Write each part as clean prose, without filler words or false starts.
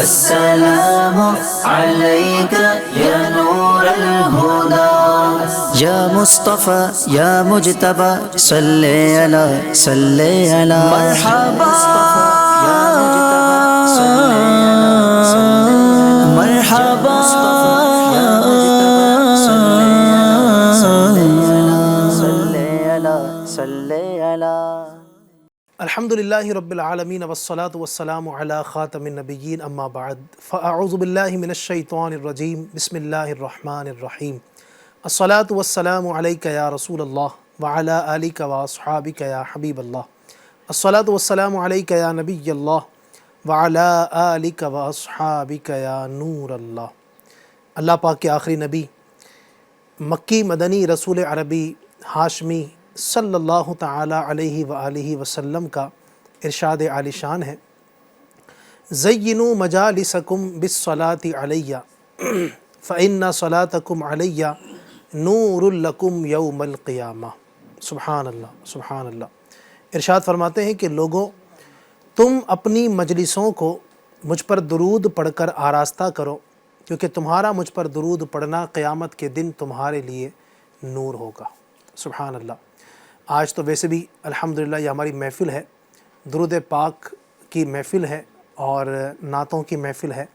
السلام عليك يا نور الهدى يا مصطفى يا مجتبى صلي على مرحبا مرحبا الحمد للہ رب العالمین والصلاة والسلام علی خاتم النبیین اما بعد فاعوذ باللہ من الشیطان الرجیم بسم اللہ الرحمن الرحیم الصلاة والسلام علیک یا رسول اللہ وعلی آلک واصحابک یا حبیب اللہ الصلاة والسلام علیک یا نبی اللہ وعلی آلک واصحابک یا نور اللہ۔ اللہ پاک کے آخری نبی مکی مدنی رسول عربی ہاشمی صلی اللہ تعالی علیہ وآلہ وسلم کا ارشاد عالی شان ہے، زینوا مجالسکم بالصلاة علیہ فإن صلاتکم علیہ نور لکم یوم القیامہ۔ سبحان اللہ سبحان اللہ۔ ارشاد فرماتے ہیں کہ لوگوں، تم اپنی مجلسوں کو مجھ پر درود پڑھ کر آراستہ کرو، کیونکہ تمہارا مجھ پر درود پڑھنا قیامت کے دن تمہارے لیے نور ہوگا۔ سبحان اللہ۔ آج تو ویسے بھی الحمدللہ یہ ہماری محفل ہے، درود پاک کی محفل ہے اور نعتوں کی محفل ہے،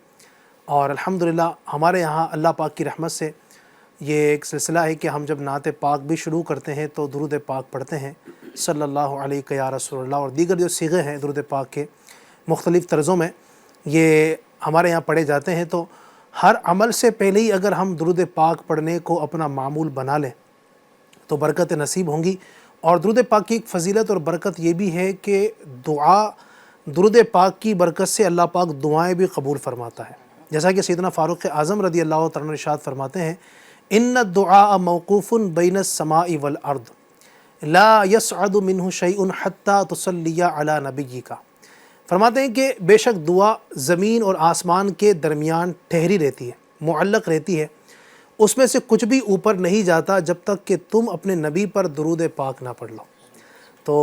اور الحمدللہ ہمارے یہاں اللہ پاک کی رحمت سے یہ ایک سلسلہ ہے کہ ہم جب نعت پاک بھی شروع کرتے ہیں تو درود پاک پڑھتے ہیں صلی اللہ علیہ یا رسول اللہ، اور دیگر جو صیغے ہیں درود پاک کے مختلف طرزوں میں یہ ہمارے یہاں پڑھے جاتے ہیں۔ تو ہر عمل سے پہلے ہی اگر ہم درود پاک پڑھنے کو اپنا معمول بنا لیں تو برکت نصیب ہوں گی۔ اور درود پاک کی ایک فضیلت اور برکت یہ بھی ہے کہ درود پاک کی برکت سے اللہ پاک دعائیں بھی قبول فرماتا ہے، جیسا کہ سیدنا فاروق اعظم رضی اللہ تعالیٰ عنہ ارشاد فرماتے ہیں، ان الدعاء موقوف بین السماء والارض لا يصعد منہ شیء حتی تصلی علی نبیک۔ فرماتے ہیں کہ بے شک دعا زمین اور آسمان کے درمیان ٹھہری رہتی ہے، معلق رہتی ہے، اس میں سے کچھ بھی اوپر نہیں جاتا جب تک کہ تم اپنے نبی پر درود پاک نہ پڑھ لو۔ تو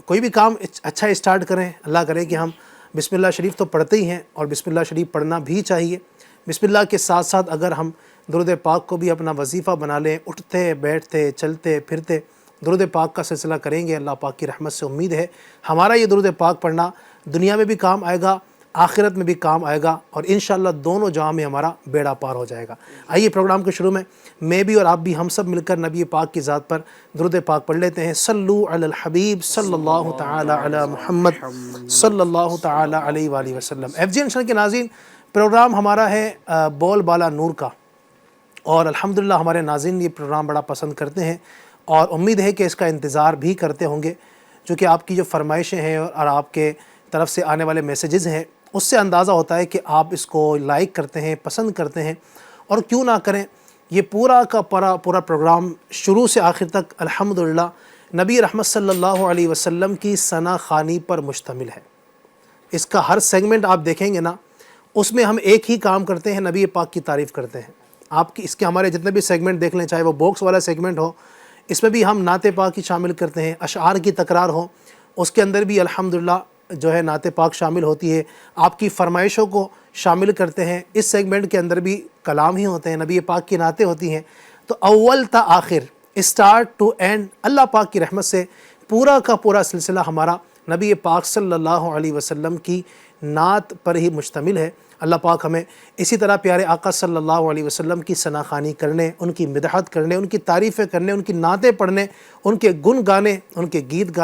کوئی بھی کام اچھا اسٹارٹ کریں، اللہ کرے کہ ہم بسم اللہ شریف تو پڑھتے ہی ہیں اور بسم اللہ شریف پڑھنا بھی چاہیے۔ بسم اللہ کے ساتھ ساتھ اگر ہم درود پاک کو بھی اپنا وظیفہ بنا لیں، اٹھتے بیٹھتے چلتے پھرتے درود پاک کا سلسلہ کریں گے، اللہ پاک کی رحمت سے امید ہے ہمارا یہ درود پاک پڑھنا دنیا میں بھی کام آئے گا، آخرت میں بھی کام آئے گا، اور انشاءاللہ دونوں جہاں میں ہمارا بیڑا پار ہو جائے گا۔ آئیے پروگرام کے شروع میں بھی اور آپ بھی ہم سب مل کر نبی پاک کی ذات پر درود پاک پڑھ لیتے ہیں۔ صلو علی الحبیب صلی اللہ تعالی علی محمد صلی اللہ تعالی علیہ وآلہ وسلم۔ ایف جی انشاء کے ناظرین، پروگرام ہمارا ہے بول بالا نور کا، اور الحمدللہ ہمارے ناظرین یہ پروگرام بڑا پسند کرتے ہیں، اور امید ہے کہ اس کا انتظار بھی کرتے ہوں گے، چونکہ آپ کی جو فرمائشیں ہیں اور آپ کے طرف سے آنے والے میسیجز ہیں اس سے اندازہ ہوتا ہے کہ آپ اس کو لائک کرتے ہیں، پسند کرتے ہیں، اور کیوں نہ کریں۔ یہ پورا کا پورا پروگرام شروع سے آخر تک الحمدللہ نبی رحمت صلی اللہ علیہ وسلم کی ثنا خوانی پر مشتمل ہے۔ اس کا ہر سیگمنٹ آپ دیکھیں گے نا، اس میں ہم ایک ہی کام کرتے ہیں، نبی پاک کی تعریف کرتے ہیں۔ آپ کی اس کے ہمارے جتنے بھی سیگمنٹ دیکھ لیں، چاہے وہ باکس والا سیگمنٹ ہو، اس میں بھی ہم نعت پاک کی شامل کرتے ہیں، اشعار کی تکرار ہو، اس کے اندر بھی الحمدللہ جو ہے نعت پاک شامل ہوتی ہے، آپ کی فرمائشوں کو شامل کرتے ہیں۔ اس سیگمنٹ کے اندر بھی کلام ہی ہوتے ہیں، نبی پاک کی نعتیں ہوتی ہیں۔ تو اول تا آخر، اسٹارٹ ٹو اینڈ، اللہ پاک کی رحمت سے پورا کا پورا سلسلہ ہمارا نبی پاک صلی اللہ علیہ وسلم کی نعت پر ہی مشتمل ہے۔ اللہ پاک ہمیں اسی طرح پیارے آقا صلی اللہ علیہ وسلم کی ثنا خوانی کرنے، ان کی مدحت کرنے، ان کی تعریفیں کرنے، ان کی نعتیں پڑھنے، ان کے گن گانے، ان کے گیت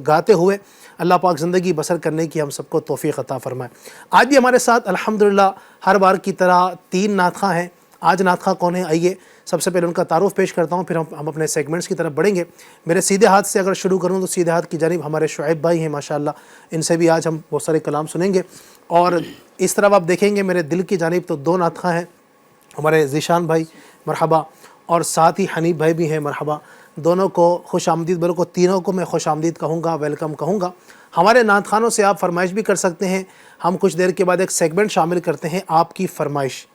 گاتے ہوئے اللہ پاک زندگی بسر کرنے کی ہم سب کو توفیق عطا فرمائے۔ آج بھی ہمارے ساتھ الحمدللہ ہر بار کی طرح 3 نعت خواں ہیں۔ آج نعت خواں کون ہیں؟ آئیے سب سے پہلے ان کا تعارف پیش کرتا ہوں، پھر ہم اپنے سیگمنٹس کی طرف بڑھیں گے۔ میرے سیدھے ہاتھ سے اگر شروع کروں تو سیدھے ہاتھ کی جانب ہمارے شعیب بھائی ہیں ماشاءاللہ، ان سے بھی آج ہم بہت سارے کلام سنیں گے، اور اس طرف آپ دیکھیں گے میرے دل کی جانب تو 2 نعت خواں ہیں، ہمارے ذیشان بھائی مرحبا، اور ساتھ ہی حنیف بھائی بھی ہیں مرحبا۔ دونوں کو خوش آمدید، بلکہ تینوں کو میں خوش آمدید کہوں گا، ویلکم کہوں گا۔ ہمارے نعت خوانوں سے آپ فرمائش بھی کر سکتے ہیں، ہم کچھ دیر کے بعد ایک سیگمنٹ شامل کرتے ہیں آپ کی فرمائش،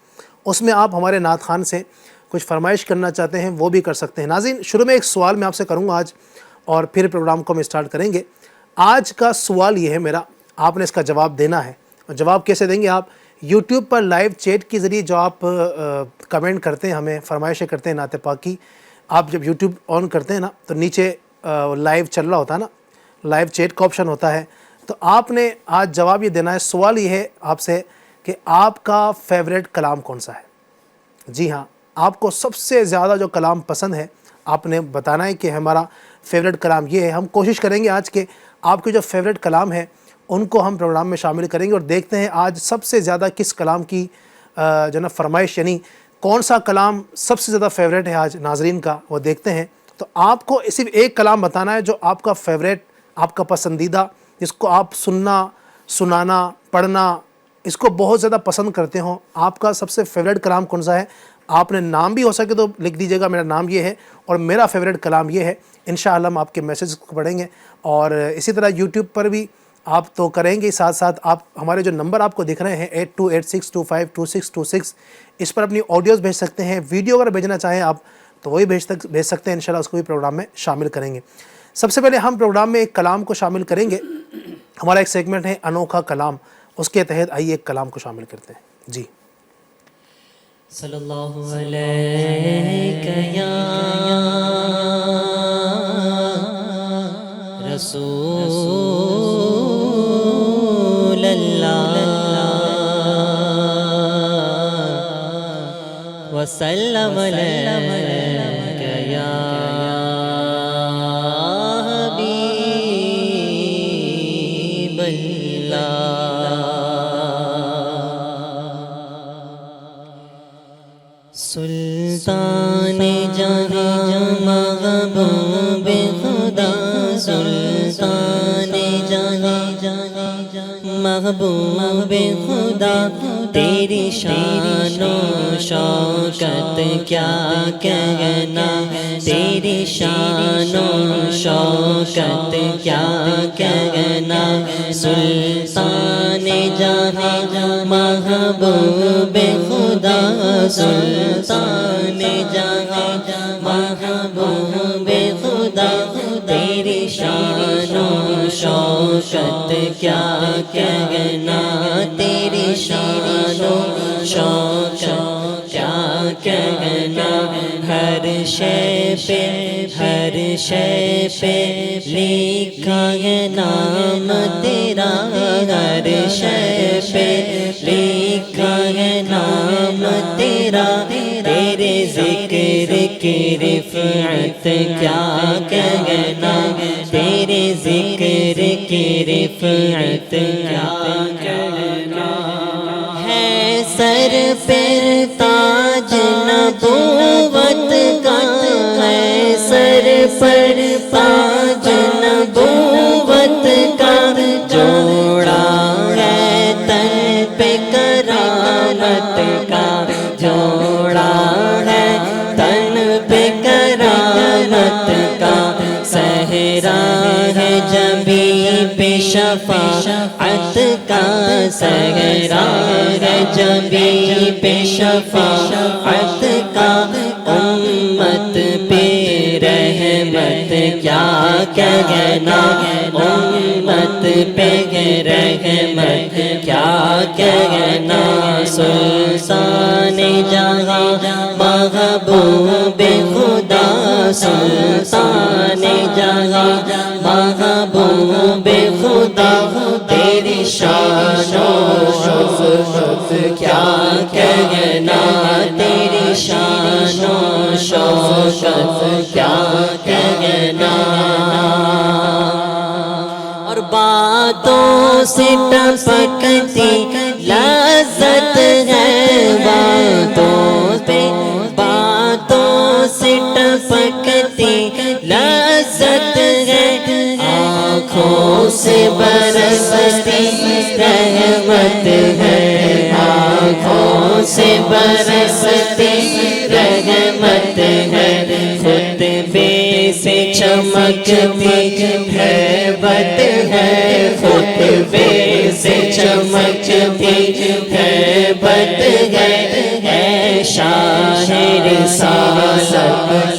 اس میں آپ ہمارے نعت خوان سے کچھ فرمائش کرنا چاہتے ہیں وہ بھی کر سکتے ہیں۔ ناظرین، شروع میں ایک سوال میں آپ سے کروں گا آج، اور پھر پروگرام کو ہم اسٹارٹ کریں گے۔ آج کا سوال یہ ہے میرا، آپ نے اس کا جواب دینا ہے، جواب کیسے دیں گے آپ؟ یوٹیوب پر لائیو چیٹ کے ذریعے جو آپ کمنٹ کرتے ہیں، ہمیں فرمائشیں کرتے ہیں نعت پاک کی، آپ جب یوٹیوب آن کرتے ہیں نا تو نیچے لائیو چل رہا ہوتا ہے نا، لائیو چیٹ کا آپشن ہوتا ہے، تو آپ نے آج جواب یہ دینا ہے۔ سوال یہ ہے آپ سے کہ آپ کا فیوریٹ کلام کون سا ہے؟ جی ہاں، آپ کو سب سے زیادہ جو کلام پسند ہے آپ نے بتانا ہے کہ ہمارا فیوریٹ کلام یہ ہے۔ ہم کوشش کریں گے آج کے آپ کے جو فیوریٹ کلام ہے ان کو ہم پروگرام میں شامل کریں گے، اور دیکھتے ہیں آج سب سے زیادہ کس کلام کی جو نا فرمائش، یعنی کون سا کلام سب سے زیادہ فیوریٹ ہے آج ناظرین کا، وہ دیکھتے ہیں۔ تو آپ کو صرف ایک کلام بتانا ہے جو آپ کا فیوریٹ، آپ کا پسندیدہ، جس کو آپ سننا، سنانا، پڑھنا، اس کو بہت زیادہ پسند کرتے ہوں۔ آپ کا سب سے فیوریٹ کلام کون سا ہے؟ آپ نے نام بھی ہو سکے تو لکھ دیجیے گا، میرا نام یہ ہے اور میرا فیوریٹ کلام یہ ہے۔ انشاءاللہ ہم آپ کے میسیج کو پڑھیں گے، اور اسی طرح یوٹیوب پر بھی آپ تو کریں گے، ساتھ ساتھ آپ ہمارے جو نمبر آپ کو دکھ رہے ہیں 8286252626، اس پر اپنی آڈیوز بھیج سکتے ہیں۔ ویڈیو اگر بھیجنا چاہیں آپ تو وہی بھیج سکتے ہیں، انشاءاللہ اس کو بھی پروگرام میں شامل کریں گے۔ سب سے پہلے ہم پروگرام میں ایک کلام کو شامل کریں گے، ہمارا ایک سیگمنٹ ہے انوکھا کلام، اس کے تحت آئیے ایک کلام کو شامل کرتے ہیں۔ جی صلی اللہ علیہ یا رسول اللہ وسلم علیک یا حبیب اللہ۔ سلطان جہاں محبوب خدا، سلطان جہاں محبوب خدا، تیری شان و شوکت کیا کہنا، تیری شان و شوکت کیا کہنا۔ سلطان جہاں محبوب خدا، سلطان جہاں محبوب خدا، تیری شان و شوکت کیا کہنا، تیری شان و شوکت کیا کہنا۔ ہر شے پہ لکھا ہے نام تیرا، ہر شے پہ لکھا ہے نام تیرا، تیرے ذکر کی رفعت کیا کہنا، تیرے ذکر کی رفعت کیا کہنا۔ ہے سر پہ تاج نبوت کا، ہے سر پر تاج نبوت کا، جوڑا ہے تن پہ کرامت کا، جوڑا ہے تن پہ کرامت کا، صحرا ہے جبھی پہ شفاعت کا، صحرا ہے جبھی پہ شفاعت کا، امت پہ رحمت کیا کہنا، امت پہ رحمت کیا کہنا۔ سلطان جہاں محبوب خدا، سلطان جہاں محبوب خدا، تیری شان و شوکت کیا کہنا، تیری شان و شوکت کیا کہنا۔ اور باتوں سے ٹپکتی لذت ہے، باتوں سے ٹپکتی لذت ہے، آنکھوں سے برستی رحمت ہے، آنکھوں سے برستی رحمت ہے، خطبے سے چمکتی ہیبت ہے، خطبے سے چمکتی ہیبت ہے، اے شاہ رسالت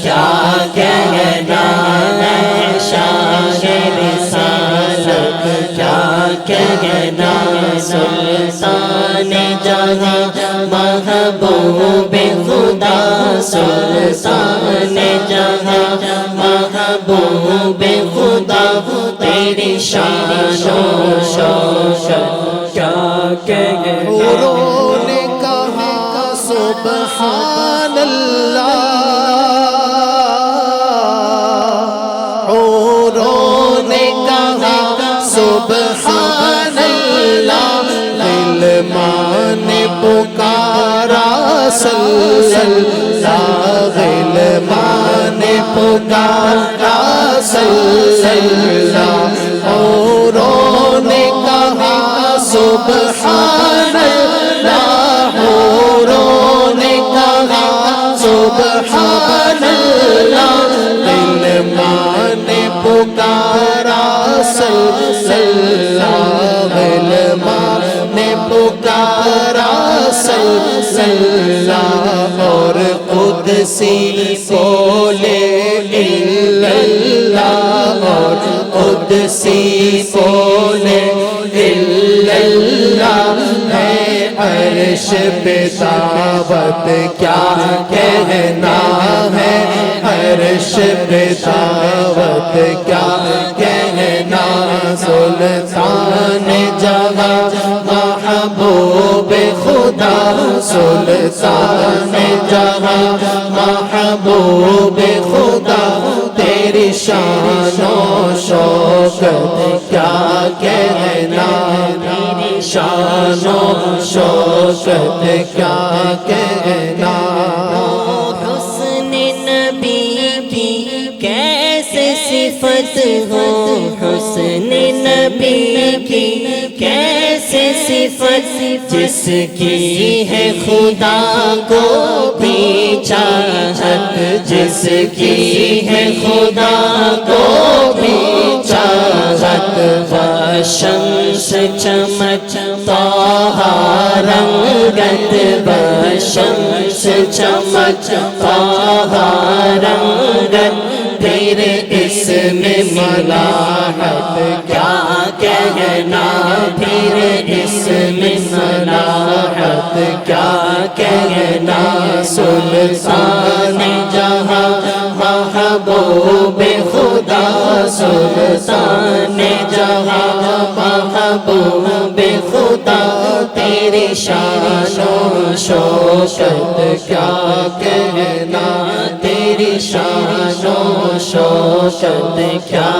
کیا کہنا، اے شاہ رسالت کیا کہنا۔ جہاں محبوب خدا سلطان جہاں محبوب خدا تیری شان و شوکت کیا کہنا حوروں نے کہا سبحان اللہ، حوروں نے کہا سبحان اللہ، غلمان نے پکارا صلی اللہ، غلمان نے پکارا صلی اللہ، حوروں نے کہا سبحان اللہ، حوروں نے کہا سبحان اللہ، غلمان نے پکارا صلی اللہ، غلمان نے پکارا صلی اللہ، اور قدسی بولے الا اللہ، اور قدسی بولے الا اللہ، ہے عرش پہ دعوت کیا کہنا ہے، عرش پہ دعوت کیا کہنا، سلطان جہاں محبوب خدا سلطان جہاں محبوب خدا تیری شان و شوکت کیا کہنا، تیری شان و شوکت کیا کہنا، حسن نبی کی کیسے صفت ہو، حسن نبی کی کیسے صفت جس کی ہے خدا کو بھی چاہت، جس کی ہے خدا کو بھی چاہت، بشمس چمک طٰہٰ رنگت، بشمس چمک طٰہٰ رنگت، پھر اس میں ملاحت کیا کہنا، پھر اس میں ملاحت کیا کہنا، سلطان جہاں محبوب خدا سلطان جہاں محبوب خدا تیری شان و شوکت کیا کہنا، تیری شان و شوکت کیا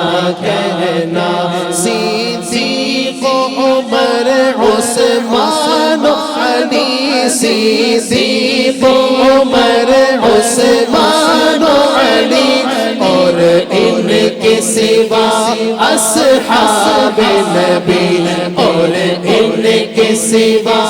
کہنا، صدیق عمر عثمان علی، صدیق عمر عثمان علی، اور ان کے سوا اصحاب نبی، اور ان کے سوا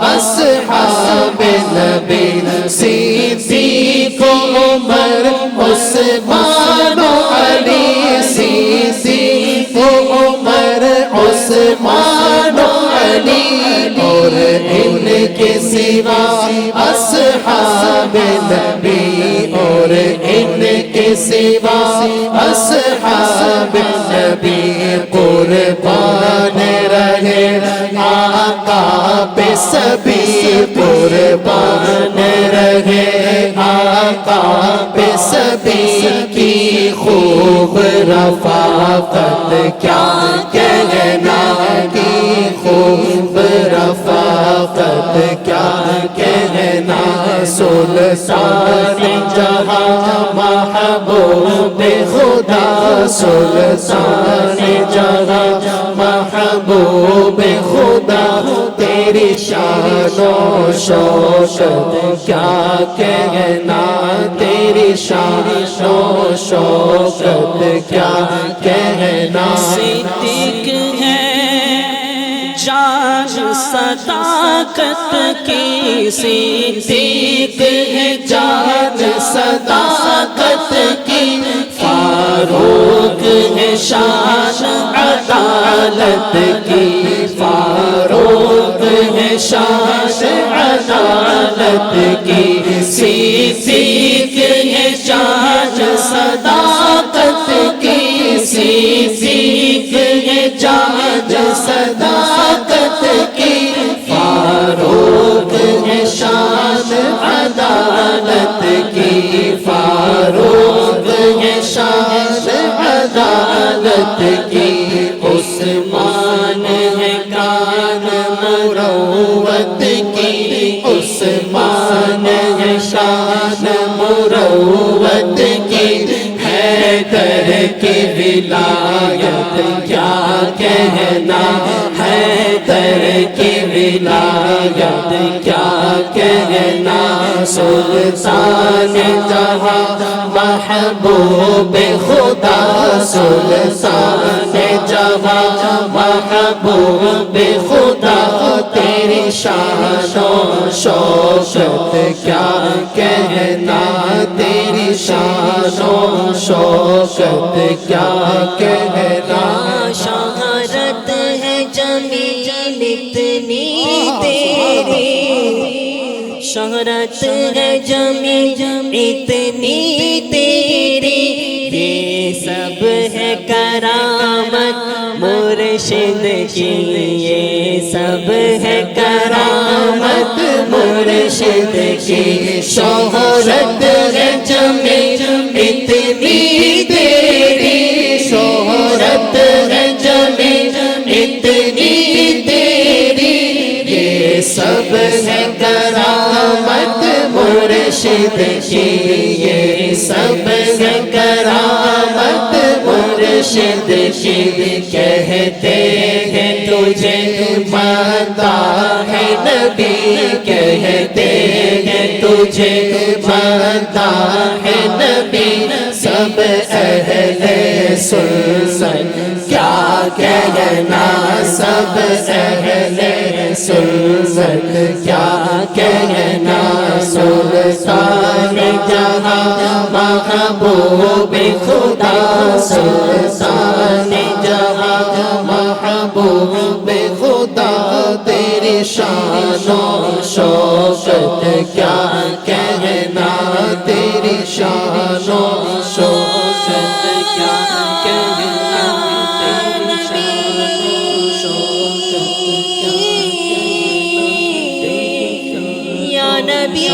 اصحاب نبی، صدیق عمر عثمان علی، صدیق عمر عثمان علی، اور ان کے سوا اصحاب نبی، اور ان کے سوا اصحاب نبی، قربان رہے آقا پہ سبھی، قربان رہے آقا پہ سبھی کی خوب رفاقت کیا کہنا، کی خوب رفاقت کیا کہنا، سلطان جہاں محبوب خدا سلطان جہاں محبوب خدا تیری شان و شوکت کیا کہنا، تیری شان و شوکت کیا کہنا، صدیق ہے جان صداقت کی، صدیق ہے جان صداقت کی، فاروق ہے شان عدالت کی، فاروق ہے شان عدالت کی، صدیق ہے جان صداقت کی، صدیق ہے جان صداقت کی، فاروق ہے شان عدالت کی، فاروق ہے شان عدالت کی، عثمان ہے کان مروت کی، عثمان ہے شان مروت کی، حیدر کی ولایت کیا کہنا، حیدر کی ولایت کیا کہنا، سلطان جہاں محبوب خدا، سلطان جہاں محبوب خدا، تیری شان و شوکت کیا کہنا، تیری شان و شوکت کیا کہنا، شہرت ہے جمیل اتنی تیری، شہرت ہے جمیل اتنی تیری، یہ سب ہے کرامت مرشد کی، یہ سب ہے کرامت مرشد کی، شہرت ہے جمیل اتنی تیری، شہرت ہے جمیل اتنی تیری، یہ سب ہے کرامت مرشد کی، یہ سب ہے کرامت مرشد کی، کہتے ہیں تجھے مداح نبی، کہتے ہیں تجھے مداح نبی، سب اہل سنت کیا کہنا، سب اہل سنت کیا کہنا، سلطان جہاں محبوب خدا، سلطان جہاں محبوب خدا، تیری شان و شوکت کیا کہنا، تیری شان و شوکت کیا کہنا، تیری شان و شوکت کیا کہنا، یا نبی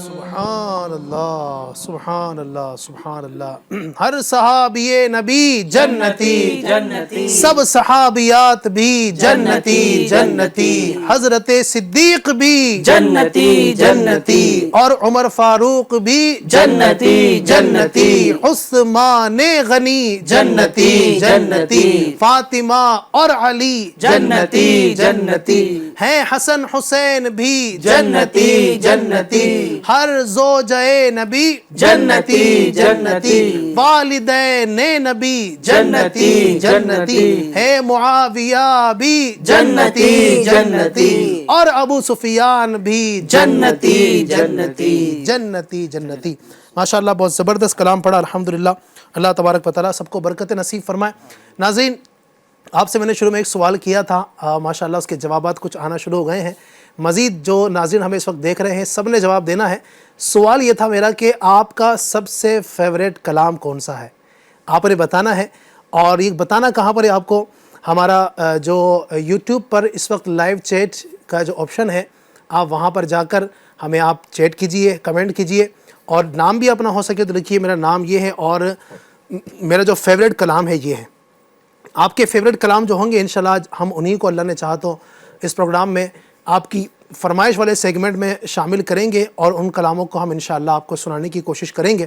سبحان اللہ، سبحان اللہ، سبحان اللہ۔ ہر صحابی نبی جنتی، جنتی، سب صحابیات بھی جنتی جنتی، حضرت صدیق بھی جنتی جنتی، اور عمر فاروق بھی جنتی جنتی، عثمان غنی جنتی جنتی، فاطمہ اور علی جنتی جنتی، ہیں حسن حسین بھی جنتی جنتی، ہر زوجہ نبی جنتی جنتی، والدین نبی جنتی جنتی، ہے معاویہ بھی جنتی جنتی، اور ابو سفیان بھی جنتی جنتی، جنتی جنتی۔ ماشاءاللہ بہت زبردست کلام پڑھا الحمدللہ، اللہ تبارک و تعالیٰ سب کو برکت نصیب فرمائے۔ ناظرین، آپ سے میں نے شروع میں ایک سوال کیا تھا، ماشاءاللہ اس کے جوابات کچھ آنا شروع ہو گئے ہیں، مزید جو ناظرین ہمیں اس وقت دیکھ رہے ہیں سب نے جواب دینا ہے۔ سوال یہ تھا میرا کہ آپ کا سب سے فیوریٹ کلام کون سا ہے، آپ نے بتانا ہے، اور یہ بتانا کہاں پر ہے آپ کو، ہمارا جو یوٹیوب پر اس وقت لائیو چیٹ کا جو آپشن ہے، آپ وہاں پر جا کر ہمیں آپ چیٹ کیجئے، کمنٹ کیجئے، اور نام بھی اپنا ہو سکے تو لکھیے میرا نام یہ ہے اور میرا جو فیوریٹ کلام ہے یہ ہے۔ آپ کے فیوریٹ کلام جو ہوں گے انشاءاللہ ہم انہی کو اللہ نے چاہا تو اس پروگرام میں آپ کی فرمائش والے سیگمنٹ میں شامل کریں گے، اور ان کلاموں کو ہم انشاءاللہ آپ کو سنانے کی کوشش کریں گے۔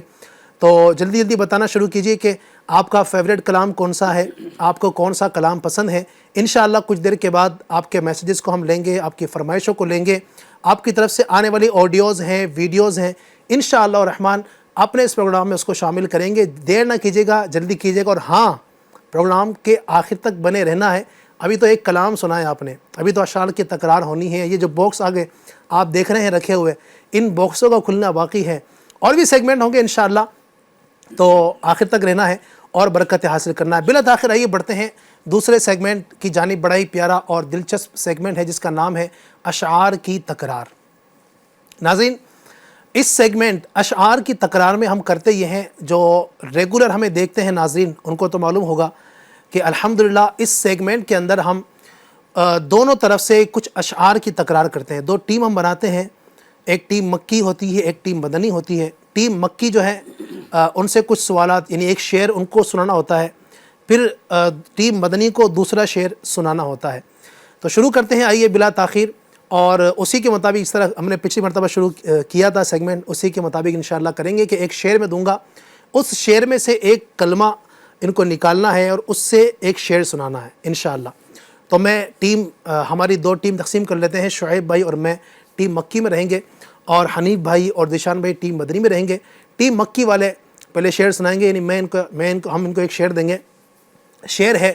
تو جلدی جلدی بتانا شروع کیجئے کہ آپ کا فیوریٹ کلام کون سا ہے، آپ کو کون سا کلام پسند ہے۔ انشاءاللہ کچھ دیر کے بعد آپ کے میسیجز کو ہم لیں گے، آپ کی فرمائشوں کو لیں گے، آپ کی طرف سے آنے والی آڈیوز ہیں، ویڈیوز ہیں، انشاءاللہ الرحمن اپنے اس پروگرام میں اس کو شامل کریں گے۔ دیر نہ کیجیے گا، جلدی کیجیے گا، اور ہاں پروگرام کے آخر تک بنے رہنا ہے۔ ابھی تو ایک کلام سنا ہے آپ نے، ابھی تو اشعار کی تکرار ہونی ہے۔ یہ جو باکس آگے آپ دیکھ رہے ہیں رکھے ہوئے، ان باکسوں کا کھلنا باقی ہے، اور بھی سیگمنٹ ہوں گے انشاءاللہ تو آخر تک رہنا ہے اور برکت حاصل کرنا ہے۔ بلا تاخیر آئیے بڑھتے ہیں دوسرے سیگمنٹ کی جانب۔ بڑا ہی پیارا اور دلچسپ سیگمنٹ ہے جس کا نام ہے اشعار کی تکرار۔ ناظرین، اس سیگمنٹ اشعار کی تکرار میں ہم کرتے یہ ہیں، جو ریگولر ہمیں دیکھتے ہیں ناظرین ان کو تو معلوم ہوگا کہ الحمدللہ اس سیگمنٹ کے اندر ہم دونوں طرف سے کچھ اشعار کی تکرار کرتے ہیں۔ دو ٹیم ہم بناتے ہیں، ایک ٹیم مکی ہوتی ہے، ایک ٹیم مدنی ہوتی ہے۔ ٹیم مکی جو ہے ان سے کچھ سوالات یعنی ایک شعر ان کو سنانا ہوتا ہے، پھر ٹیم مدنی کو دوسرا شعر سنانا ہوتا ہے۔ تو شروع کرتے ہیں آئیے بلا تاخیر، اور اسی کے مطابق اس طرح ہم نے پچھلی مرتبہ شروع کیا تھا سیگمنٹ، اسی کے مطابق انشاءاللہ کریں گے کہ ایک شعر میں دوں گا، اس شعر میں سے ایک کلمہ ان کو نکالنا ہے اور اس سے ایک شعر سنانا ہے انشاءاللہ۔ تو میں ٹیم ہماری دو ٹیم تقسیم کر لیتے ہیں، شعیب بھائی اور میں ٹیم مکی میں رہیں گے، اور حنیف بھائی اور ذیشان بھائی ٹیم مدنی میں رہیں گے۔ ٹیم مکی والے پہلے شعر سنائیں گے، یعنی ہم ان کو ایک شعر دیں گے۔ شعر ہے: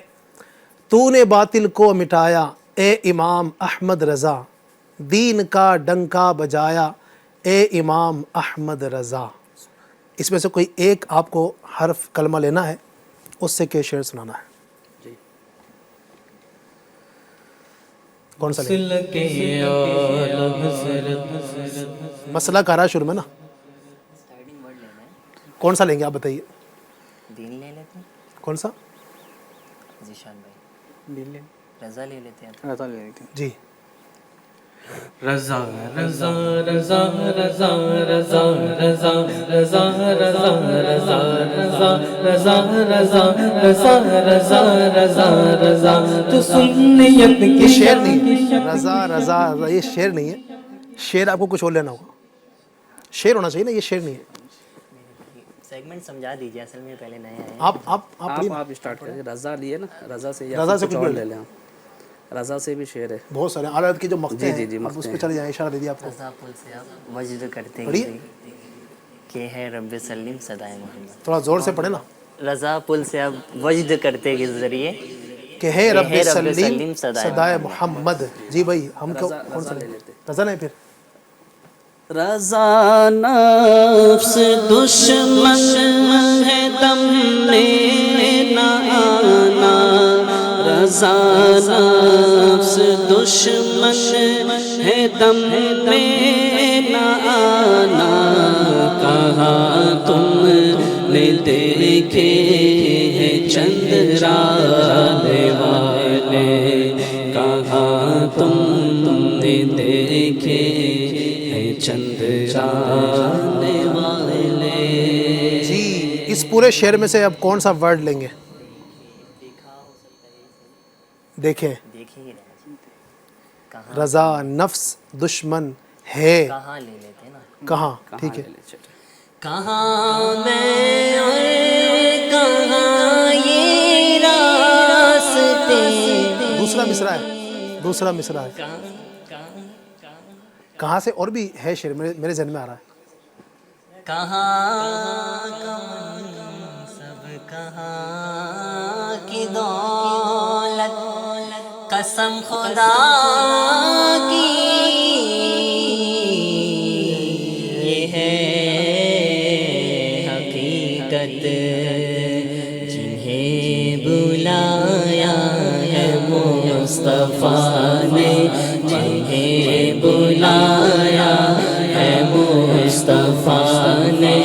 تو نے باطل کو مٹایا اے امام احمد رضا، دین کا ڈنکا بجایا اے امام احمد رضا۔ اس میں سے کوئی ایک آپ کو حرف کلمہ لینا ہے، اس سے کہ شعر سنانا ہے۔ کون سا لیں گے؟ مسئلہ کہہ رہا ہے شروع میں نا، کون سا لیں گے آپ بتائیے؟ دین لے لیتے ہیں۔ کون سا؟ ذیشان بھائی دین لے، رضا لے لیتے ہیں۔ رضا لے لیتے ہیں جی۔ رضا رضا رضا رضا رضا رضا رضا رضا رضا رضا رضا رضا رضا رضا رضا رضا تو سنیت یہ کی شعر نہیں، رضا رضا رضا یہ شعر نہیں ہے، شعر آپ کو کچھ اور لینا ہوگا، شعر ہونا چاہیے نا، یہ شعر نہیں ہے۔ سیگمنٹ سمجھا دیجیے، اصل میں پہلے نئے آئے ہیں۔ آپ اسٹارٹ کریں۔ رضا لیے نا، رضا سے رضا سے کچھ کچھ اور بھی لے لیں آپ۔ رضا سے بھی شعر ہے بہت سارے عالت کی جو مقطع ہیں، جی آپ اس پہ چلے جائیں، اشارہ دے دیا آپ کو۔ رضا پل سے آپ وجد کرتے پڑھیے۔ گئے کہ ہے رب سلیم صدائے محمد۔ تھوڑا زور سے پڑھے نا۔ رضا پل سے آپ وجد کرتے کے ذریعے کہ ہے رب سلیم صدائے محمد۔ جی بھائی، ہم کو کون سا لے لیتے؟ رضا نہیں پھر رضا نفس دشمن ہے دم میں نہ آنا، رضا نفس دشمن ہے دم میں نہ آنا، کہاں تم نے دیکھے ہیں چندرانے والے، کہاں تم نے دیکھے ہیں چندرانے والے۔ جی۔ اس پورے شعر میں سے اب کون سا ورڈ لیں گے؟ دیکھیں، رضا نفس دشمن ہے، کہاں لے لیتے نا، کہاں، ٹھیک ہے۔ کہاں میں اور کہاں یہ راستے، دوسرا مصرع ہے، دوسرا مصرع ہے۔ کہاں سے اور بھی ہے شعر، میرے ذہن میں آ رہا ہے۔ کہاں کا منصب، کہاں کی دولت، قسم خدا کی یہ ہے حقیقت، جنہیں بلایا ہے مصطفیٰ نے، جنہیں بلایا ہے مصطفیٰ نے،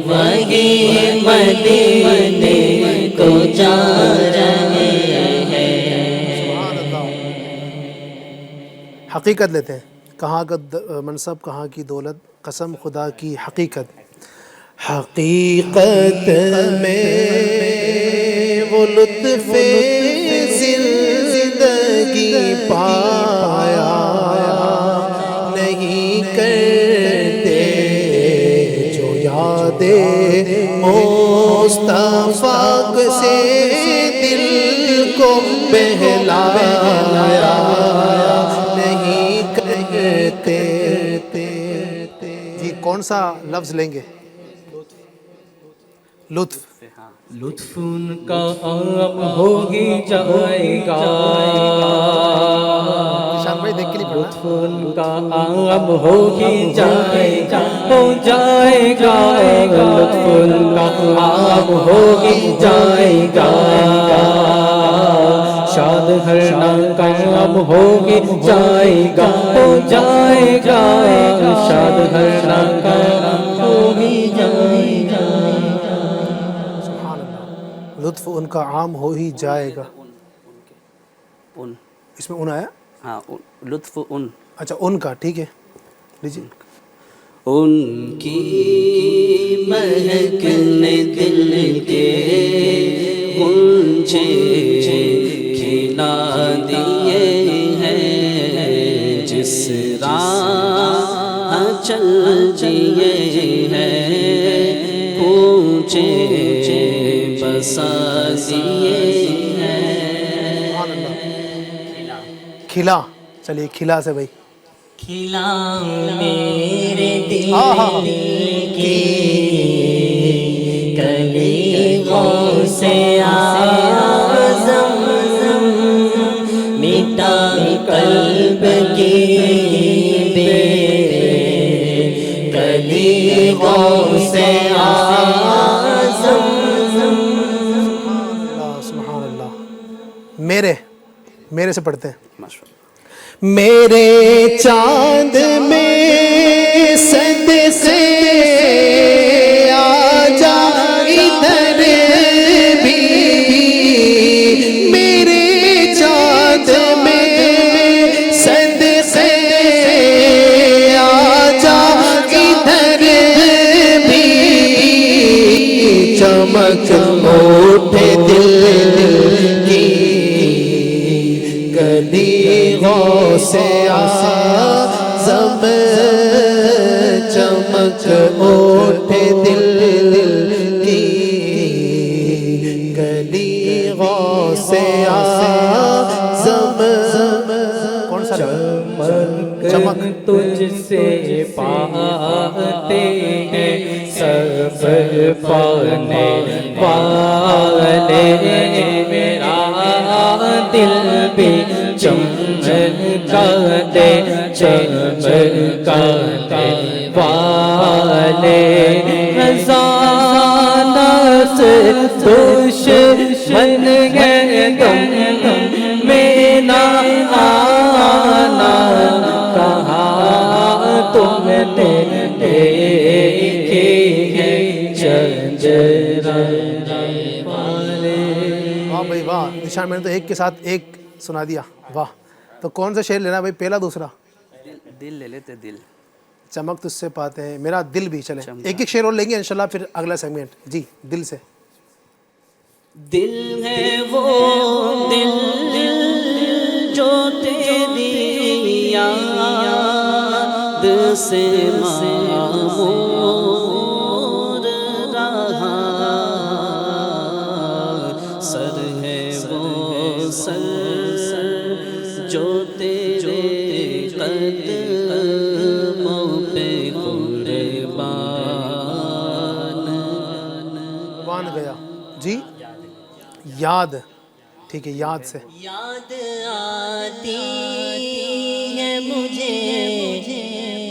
وہی مدینے کو جا رہے ہیں۔ حقیقت لیتے ہیں، کہاں کا منصب، کہاں کی دولت، قسم خدا کی حقیقت۔ حقیقت میں وہ لطف زندگی پایا نہیں کرتے، جو یاد مصطفیٰ سے دل کو بہلایا نہیں کرتے۔ جی، کون سا لفظ لیں گے؟ لطف۔ لطف ان کا عام ہو ہی جائے گا، بلال بھائی دیکھ کے نہیں پڑھنا. ان کا عام ہو ہی جائے گا، ہو جائے گا، لطف ان کا عام ہو ہی جائے گا، شاد ہر ناکام ہو ہی جائے گا، ہو جائے گا، شاد ہر ناکام ہو ہی جائے گا. سبحان اللہ. لطف ان کا عام ہو ہی جائے گا. ان اس میں ان آیا؟ ہاں لطف ان. اچھا ان کا، ٹھیک ہے لیجیے. ان کی مہکنے دل کے غنچے کھلا دیے ہیں، جس راہ چل دیے ہیں کوچے بسا دیے ہیں. سبحان اللہ. کھلا، چلیے کھلا سے بھائی. کھلا میرے دل کی کلیوں سے آزم، مٹا قلب کی بے کلیوں سے آزم. سبحان اللہ. میرے سے پڑھتے ہیں. ماشاء اللہ. میرے چاند میں صدقے آ جا ادھر بھی، میرے چاند میں صدقے آ جا ادھر بھی، چمک اٹھے دل کی گلیوں سے آزم، چمک اٹھے دل کی گلیوں سے آزم. کون سا چمک تجھ سے پاتے ہیں سب پانے والے، میرا دل بھی چمکا دے چمکا دے والے، خزانہ سے دشمن ہے تم میں نہ آنا، کہاں تم نے دیکھے ہیں چنچرانے والے. واہ بھائی واہ. نشان میں نے تو ایک کے ساتھ ایک سنا دیا. واہ. تو کون سا شعر لینا بھائی، پہلا دوسرا؟ دل لے لیتے. دل چمک تجھ سے پاتے ہیں، میرا دل بھی. چلے ایک ایک شعر اور لیں گے انشاءاللہ، پھر اگلا سیگمنٹ. جی دل سے. دل ہے وہ دل جو تیری یاد سے معمور رہا، سر ہے وہ سر جو تیرے قدموں پہ قربان گیا. جی یاد، ٹھیک ہے یاد سے. یاد آتی ہے مجھے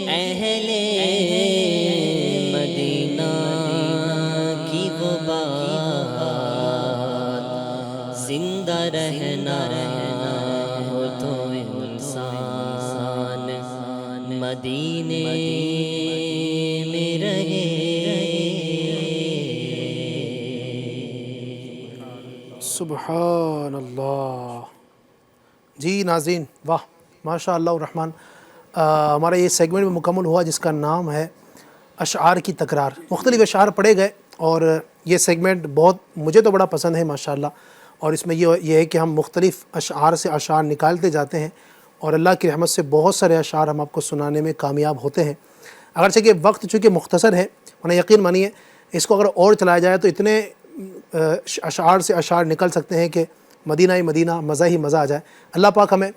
اہل مدینہ کی وہ بات، زندہ رہنا ہو تو انسان مدینے میں رہے. سبحان اللہ. جی ناظرین، واہ ماشاء اللہ الرحمن. ہمارا یہ سیگمنٹ بھی مکمل ہوا جس کا نام ہے اشعار کی تکرار. مختلف اشعار پڑھے گئے اور یہ سیگمنٹ بہت مجھے تو بڑا پسند ہے ماشاءاللہ. اور اس میں یہ ہے کہ ہم مختلف اشعار سے اشعار نکالتے جاتے ہیں اور اللہ کی رحمت سے بہت سارے اشعار ہم آپ کو سنانے میں کامیاب ہوتے ہیں. اگرچہ کہ وقت چونکہ مختصر ہے، ورنہ یقین مانیے اس کو اگر اور چلایا جائے تو اتنے اشعار سے اشعار نکل سکتے ہیں کہ مدینہ ہی مدینہ، مزہ ہی مزہ آ جائے. اللہ پاک ہمیں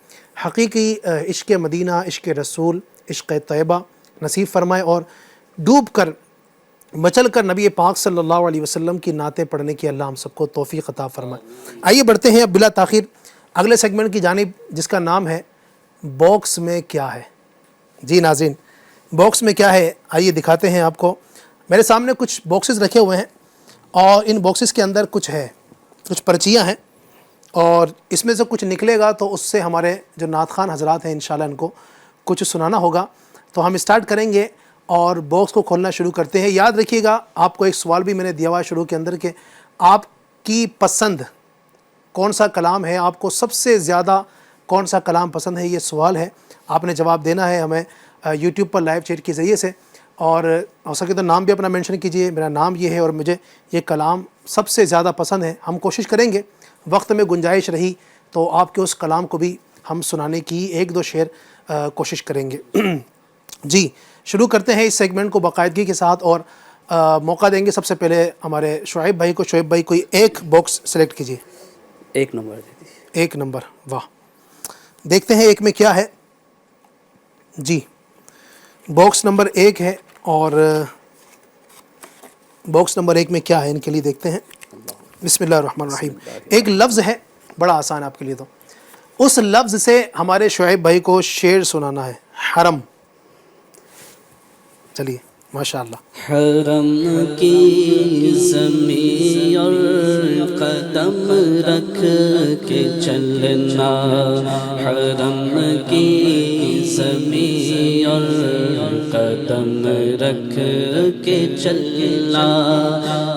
حقیقی عشق مدینہ، عشق رسول، عشق طیبہ نصیب فرمائے اور ڈوب کر مچل کر نبی پاک صلی اللہ علیہ وسلم کی نعتیں پڑھنے کی اللہ ہم سب کو توفیق عطا فرمائے. آئیے بڑھتے ہیں اب بلا تاخیر اگلے سیگمنٹ کی جانب جس کا نام ہے باکس میں کیا ہے؟ جی ناظرین، باکس میں کیا ہے آئیے دکھاتے ہیں آپ کو. میرے سامنے کچھ باکسز رکھے ہوئے ہیں اور ان باکسز کے اندر کچھ ہے، کچھ پرچیاں ہیں، اور اس میں سے کچھ نکلے گا تو اس سے ہمارے جو نعت خوان حضرات ہیں انشاءاللہ ان کو کچھ سنانا ہوگا. تو ہم اسٹارٹ کریں گے اور باکس کو کھولنا شروع کرتے ہیں. یاد رکھیے گا آپ کو ایک سوال بھی میں نے دیا ہوا ہے شروع کے اندر کہ آپ کی پسند کون سا کلام ہے، آپ کو سب سے زیادہ کون سا کلام پسند ہے، یہ سوال ہے. آپ نے جواب دینا ہے ہمیں یوٹیوب پر لائیو چیٹ کے ذریعے سے، اور ہو سکے تو نام بھی اپنا مینشن کیجئے. میرا نام یہ ہے اور مجھے یہ کلام سب سے زیادہ پسند ہے. ہم کوشش کریں گے وقت میں گنجائش رہی تو آپ کے اس کلام کو بھی ہم سنانے کی ایک دو شعر کوشش کریں گے. جی شروع کرتے ہیں اس سیگمنٹ کو باقاعدگی کے ساتھ، اور موقع دیں گے سب سے پہلے ہمارے شعیب بھائی کو. شعیب بھائی کوئی ایک باکس سلیکٹ کیجئے. 1 نمبر دے دیجیے. 1 نمبر، واہ. دیکھتے ہیں ایک میں کیا ہے. جی باکس نمبر 1 ہے، اور باکس نمبر 1 میں کیا ہے ان کے لیے دیکھتے ہیں. بسم اللہ الرحمن الرحیم. ایک لفظ ہے بڑا آسان آپ کے لیے، تو اس لفظ سے ہمارے شعیب بھائی کو شعر سنانا ہے. حرم. چلیے ماشاءاللہ. حرم کی زمین اور قدم رکھ کے چلنا، حرم کی زمین اور قدم رکھ کے چلنا.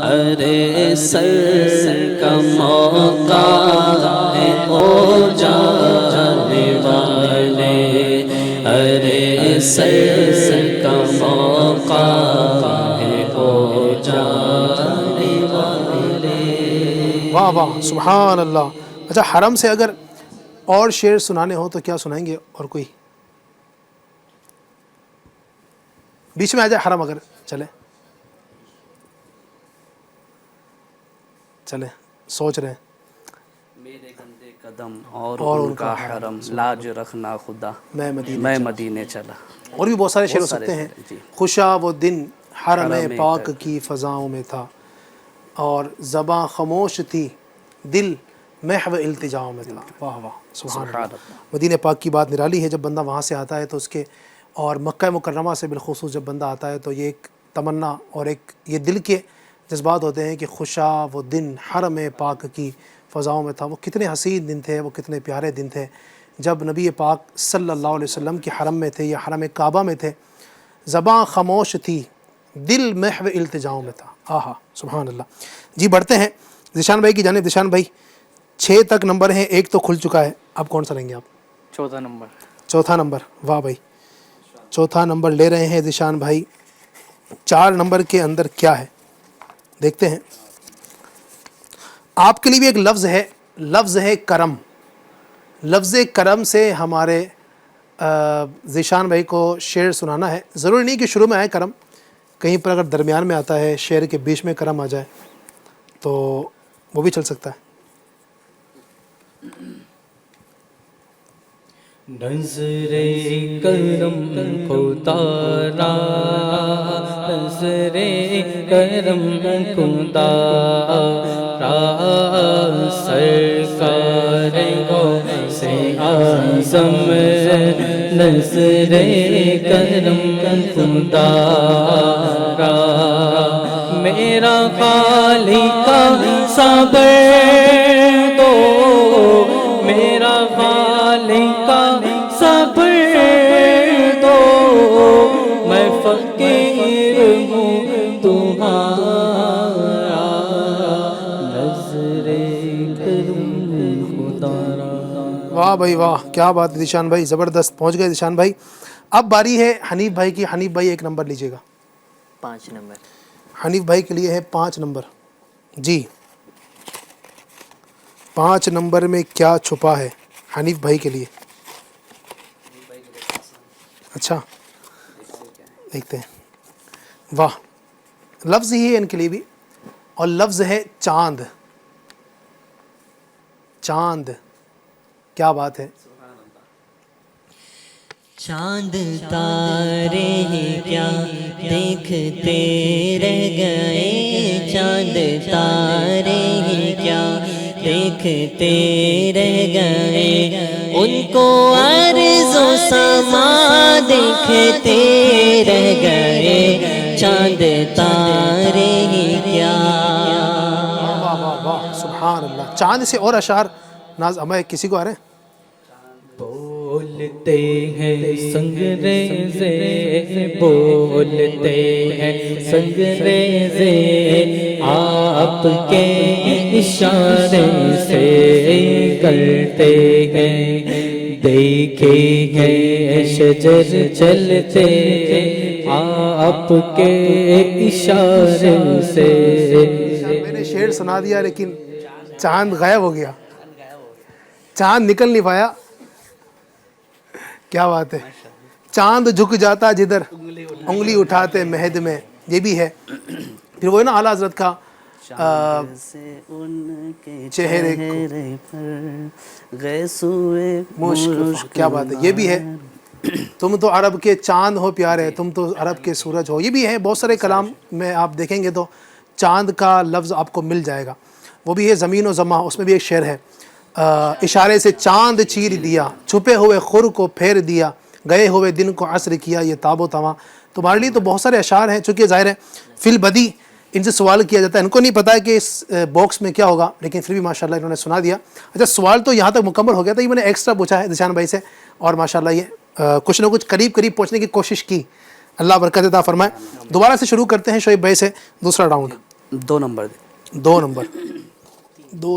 ارے سر کا موقع ہے او جانے والے، ارے سر کا موقع ہے او جانے والے. واہ واہ سبحان اللہ. اچھا حرم سے اگر اور شعر سنانے ہو تو کیا سنائیں گے؟ اور کوئی بیچ میں آ جائے حرم اگر چلے سوچ رہے ہیں. میرے گندے قدم اور ان کا حرم، لاج رکھنا خدا میں مدینے چلا. اور بھی بہت سارے شعر ہو سکتے ہیں. خوشا وہ دن حرم پاک کی فضاؤں میں تھا، اور زباں خاموش تھی دل محو التجاؤں میں تھا. واہ واہ سبحان اللہ. مدینہ پاک کی بات نرالی ہے. جب بندہ وہاں سے آتا ہے تو اس کے، اور مکہ مکرمہ سے بالخصوص جب بندہ آتا ہے تو یہ ایک تمنا اور ایک یہ دل کے جذبات ہوتے ہیں کہ خوشا وہ دن حرم پاک کی فضاؤں میں تھا. وہ کتنے حسین دن تھے، وہ کتنے پیارے دن تھے جب نبی پاک صلی اللہ علیہ وسلم کی حرم میں تھے یا حرم کعبہ میں تھے. زباں خاموش تھی دل محو التجاؤں میں تھا. آہا سبحان اللہ. جی بڑھتے ہیں ذیشان بھائی کی جانب. ذیشان بھائی 6 تک نمبر ہیں، 1 تو کھل چکا ہے. اب کون سا لیں گے آپ؟ 4 نمبر. 4 نمبر. واہ بھائی 4 نمبر لے رہے ہیں ذیشان بھائی. 4 نمبر کے اندر کیا ہے دیکھتے ہیں. آپ کے لیے بھی ایک لفظ ہے، لفظ ہے کرم. لفظ کرم سے ہمارے ذیشان بھائی کو شعر سنانا ہے. ضروری نہیں کہ شروع میں آئے کرم، کہیں پر اگر درمیان میں آتا ہے شعر کے بیچ میں کرم آ جائے تو وہ بھی چل سکتا ہے. نظر کرم خدا، نظر کرم خدا، سرکار غوث اعظم، نظر کرم خدا، میرا خالق صبر دو، میرا خالق صبر دو، میں فقیر ہوں تمہارا، نظر کرم خدا. واہ بھائی واہ کیا بات ہے ذیشان بھائی، زبردست پہنچ گئے ذیشان بھائی. اب باری ہے حنیف بھائی کی. حنیف بھائی 1 نمبر لیجیے گا. 5 نمبر. حنیف بھائی کے لیے ہے 5 نمبر. جی 5 نمبر میں کیا چھپا ہے حنیف بھائی کے لیے؟ اچھا دیکھتے ہیں. واہ لفظ ہی ہے ان کے لیے بھی، اور لفظ ہے چاند. چاند کیا بات ہے. چاند تارے کیا دیکھتے رہ گئے، چاند تارے کیا دیکھتے رہ گئے، ان کو عرض و سما دیکھتے رہ گئے، چاند تارے کیا۔ واہ واہ واہ، سبحان اللہ۔ چاند سے اور اشعار ناز ہمیں کسی کو آ رہے ہیں؟ بولتے ہیں سنگریزے، بولتے ہیں سنگریزے، آپ کے اشارے سے کرتے ہیں، دیکھے ہیں شجر چلتے آپ کے اشارے سے۔ میں نے شعر سنا دیا لیکن چاند غائب ہو گیا، چاند نکل نہیں پایا۔ کیا بات ہے، چاند جھک جاتا جدھر انگلی اٹھاتے مہد میں، یہ بھی ہے۔ پھر وہ ہے نا اعلیٰ حضرت کا سے ان کے چہرے پر گئے سوئے مشک، کیا بات ہے، یہ بھی ہے۔ تم تو عرب کے چاند ہو پیارے، تم تو عرب کے سورج ہو، یہ بھی ہے۔ بہت سارے کلام میں آپ دیکھیں گے تو چاند کا لفظ آپ کو مل جائے گا۔ وہ بھی ہے زمین و زماں، اس میں بھی ایک شعر ہے، اشارے سے چاند چیر دیا، چھپے ہوئے خور کو پھیر دیا، گئے ہوئے دن کو عصر کیا، یہ تاب و تواں۔ تمہارے لیے تو بہت سارے اشعار ہیں، چونکہ ظاہر ہے فی البدی ان سے سوال کیا جاتا ہے، ان کو نہیں پتا ہے کہ اس باکس میں کیا ہوگا، لیکن پھر بھی ماشاءاللہ انہوں نے سنا دیا۔ اچھا، سوال تو یہاں تک مکمل ہو گیا تھا، یہ میں نے ایکسٹرا پوچھا ہے ذیشان بھائی سے، اور ماشاءاللہ یہ کچھ نہ کچھ قریب پہنچنے کی کوشش کی، اللہ برکت عطا فرمائے۔ دوبارہ سے شروع کرتے ہیں شعیب بھائی سے دوسرا راؤنڈ۔ 2 نمبر دے۔ 2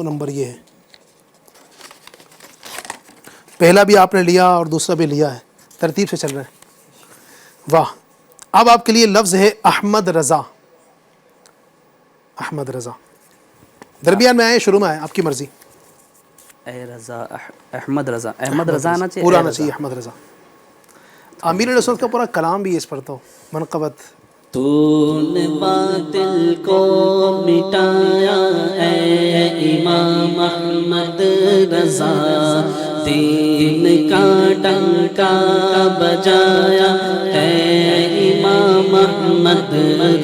نمبر یہ ہے، پہلا بھی آپ نے لیا اور دوسرا بھی لیا ہے، ترتیب سے چل رہے ہیں۔ واہ، اب آپ کے لیے لفظ ہے احمد رضا۔ احمد رضا درمیان میں آئے شروع میں آئے، آپ کی مرضی۔ اے رضا، احمد رضا، احمد رضا آنا چاہیے، پورا اے آنا رضا۔ چاہیے احمد رضا۔ امیر رسول کا پورا کلام بھی ہے اس پر، تو منقبت۔ تو نے باطل کو مٹایا اے امام احمد رضا، دین کا ڈنکا بجایا اے امام احمد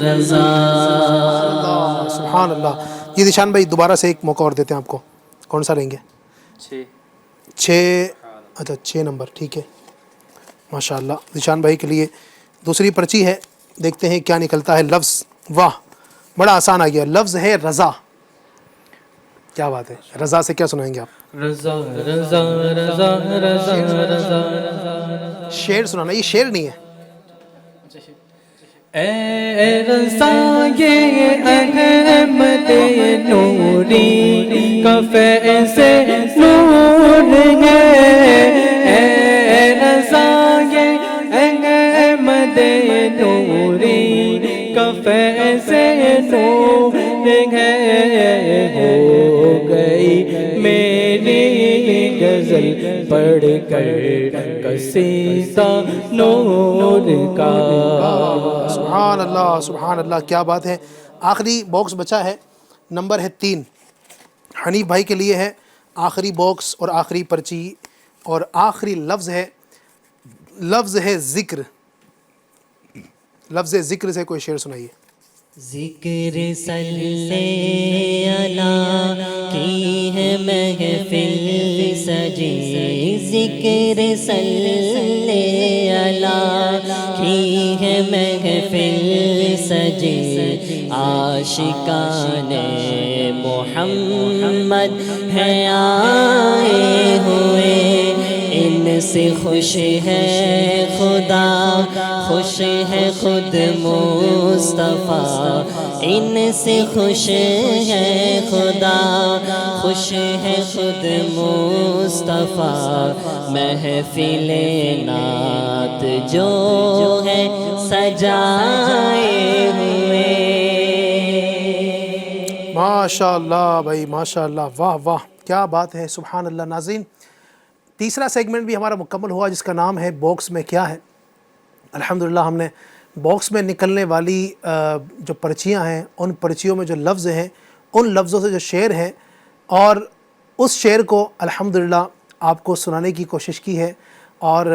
رضا۔ سبحان اللہ۔ یہ ذیشان بھائی دوبارہ سے ایک موقع اور دیتے ہیں آپ کو، کون سا لیں گے؟ 6۔ اچھا 6 نمبر، ٹھیک ہے، ماشاء اللہ۔ ذیشان بھائی کے لیے دوسری پرچی ہے، دیکھتے ہیں کیا نکلتا ہے لفظ۔ واہ، بڑا آسان آ گیا، لفظ ہے رضا۔ کیا بات ہے، رضا سے کیا سنائیں گے آپ؟ رضا رضا رضا رضا رضا، شعر سنانا، یہ شعر نہیں ہے۔ اے رضا یہ احمد نوری کا فیض نور ہے، اے رضا یہ احمد نوری کا فیض نور ہے، ہو گئی میری غزل پڑھ کر قصیدہ نور کا۔ سبحان اللہ، سبحان اللہ، کیا بات ہے۔ آخری باکس بچا ہے، نمبر ہے 3۔ حنیف بھائی کے لیے ہے آخری باکس اور آخری پرچی، اور آخری لفظ ہے ذکر۔ لفظ ذکر سے کوئی شعر سنائیے۔ ذکر صلی اللہ کی ہے محفل سجی، ذکر صلی اللہ کی ہے محفل سجی، عاشقان محمد ہیں آئے ہوئے، ان سے خوش ہے خدا، خوش ہے خود مصطفیٰ، ان سے خوش ہے خدا، خوش ہے خود مصطفیٰ، محفل نعت جو ہے سجائے ہوئے۔ ماشاء اللہ بھائی، ماشاء اللہ، واہ واہ، کیا بات ہے، سبحان اللہ۔ ناظرین، تیسرا سیگمنٹ بھی ہمارا مکمل ہوا، جس کا نام ہے باکس میں کیا ہے۔ الحمدللہ ہم نے باکس میں نکلنے والی جو پرچیاں ہیں، ان پرچیوں میں جو لفظ ہیں، ان لفظوں سے جو شعر ہے، اور اس شعر کو الحمدللہ آپ کو سنانے کی کوشش کی ہے، اور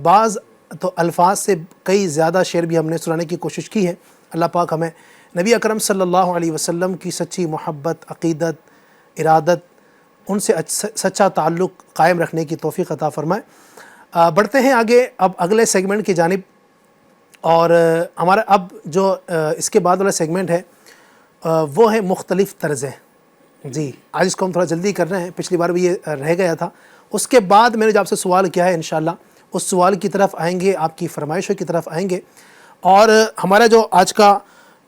بعض تو الفاظ سے کئی زیادہ شعر بھی ہم نے سنانے کی کوشش کی ہے۔ اللہ پاک ہمیں نبی اکرم صلی اللہ علیہ وسلم کی سچی محبت، عقیدت، ارادت ان سے سچا تعلق قائم رکھنے کی توفیق عطا فرمائے۔ بڑھتے ہیں آگے اب اگلے سیگمنٹ کی جانب، اور ہمارا اب جو اس کے بعد والا سیگمنٹ ہے وہ ہے مختلف طرزیں۔ جی آج اس کو ہم تھوڑا جلدی کر رہے ہیں، پچھلی بار بھی یہ رہ گیا تھا۔ اس کے بعد میں نے جو آپ سے سوال کیا ہے انشاءاللہ اس سوال کی طرف آئیں گے، آپ کی فرمائشوں کی طرف آئیں گے، اور ہمارا جو آج کا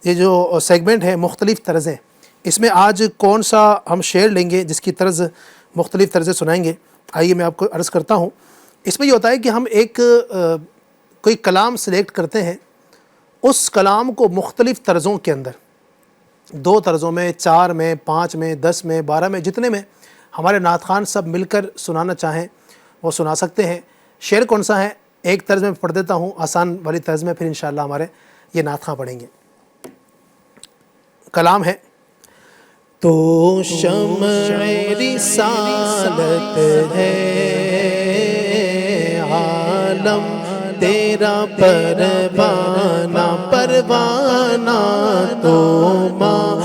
یہ جو سیگمنٹ ہے مختلف طرزیں، اس میں آج کون سا ہم شعر لیں گے جس کی طرز مختلف طرزیں سنائیں گے؟ آئیے میں آپ کو عرض کرتا ہوں۔ اس میں یہ ہوتا ہے کہ ہم ایک کوئی کلام سلیکٹ کرتے ہیں، اس کلام کو مختلف طرزوں کے اندر، 2 طرزوں میں، 4 میں، 5 میں، 10 میں، 12 میں، جتنے میں ہمارے نعت خوان سب مل کر سنانا چاہیں وہ سنا سکتے ہیں۔ شعر کون سا ہے؟ ایک طرز میں پڑھ دیتا ہوں، آسان والی طرز میں، پھر انشاءاللہ ہمارے یہ نعت خواں پڑھیں گے۔ کلام ہے: تو شمع رسالت ہے عالم تیرا پروانہ، پروانہ تو ماہ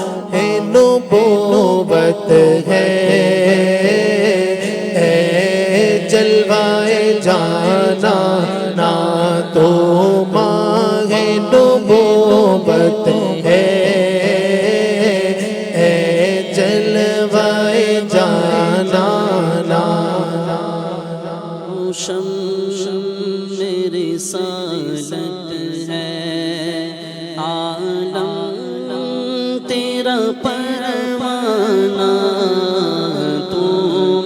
نبوت ہے، اے جلوائے جانا نا تو ماہ نبوت ہے، اے جلوائے جانا نا۔ رسالت ہے عالم تیرا پروانہ، تو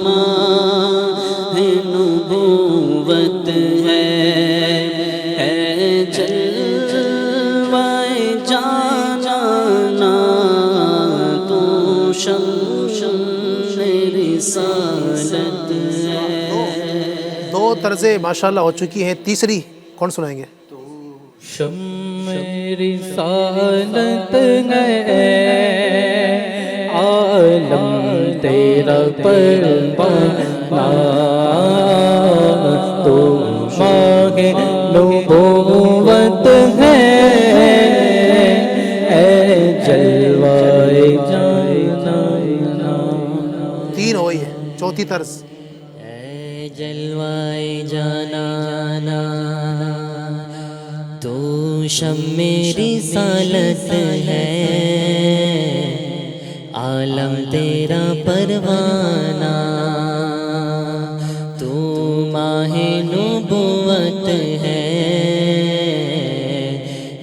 ماہ نبوت ہے، اے جلوائے جانا تو شمع رسالت ہے۔ 2 طرزیں ماشاءاللہ ہو چکی ہیں، تیسری کون سنائیں گے؟ شمع رسالت ہے عالم تیرا پروانہ، تو ماہ نبوت ہے، اے جلوائے جانا۔ 3 ہوئی ہے، چوتھی طرز: اے جلوائے جانا تو شمع رسالت ہے عالم تیرا پروانہ، تو ماہ نبوت ہے،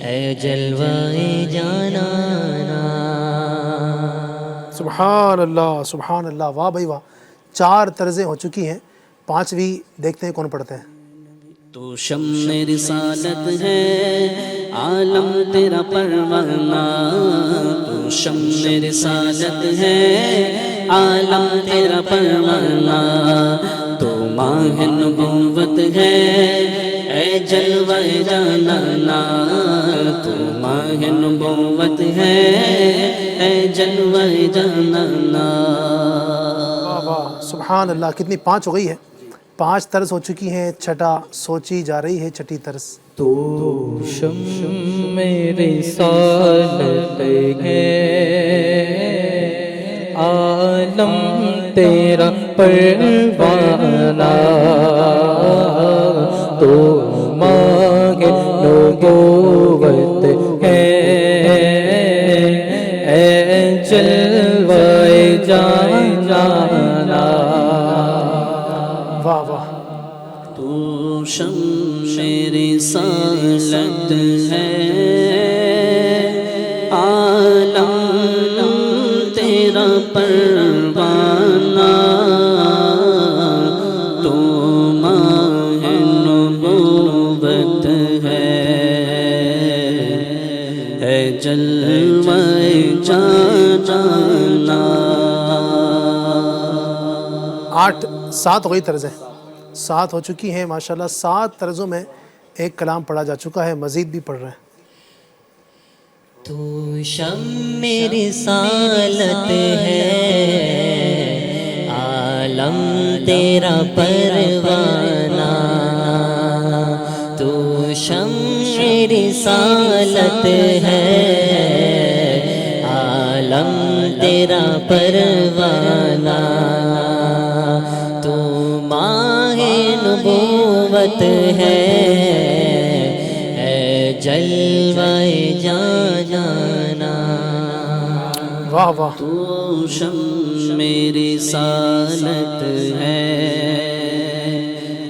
اے جلوائے جانا۔ سبحان اللہ سبحان اللہ، واہ بھائی واہ، 4 طرزیں ہو چکی ہیں، 5ویں دیکھتے ہیں کون پڑھتے ہیں۔ تو شمع رسالت ہے عالم تیرا پروانہ، تو شمع رسالت ہے عالم تیرا پروانہ، تو ماہ نبوت ہے، اے جلوہ جانانا، تو ماہ نبوت ہے، اے جلوہ جانانا۔ واہ واہ سبحان اللہ، کتنی 5 ہو گئی ہے، 5 طرز ہو چکی ہیں، 6 سوچی جا رہی ہے، 6 طرز۔ تو شمع رسالت ہے عالم تیرا پروانہ، تو ماہ نبوت ہے، اے جلوائے جانا۔ واہ واہ، تو شمع رسالت ہے عالم تیرا پروانہ، تو ماہ نبوت ہے، اے جلوہ جانا۔ 8 7 ہو گئی طرزیں، 7 ہو چکی ہیں ماشاءاللہ۔ 7 طرزوں میں ایک کلام پڑھا جا چکا ہے، مزید بھی پڑھ رہے ہیں۔ تو شمع رسالت ہے عالم تیرا پروانہ، تو شمع رسالت ہے عالم تیرا پروانہ، محبوبت ہے، اے جلوہ جانا. واہ واہ. تو شمع رسالت ہے،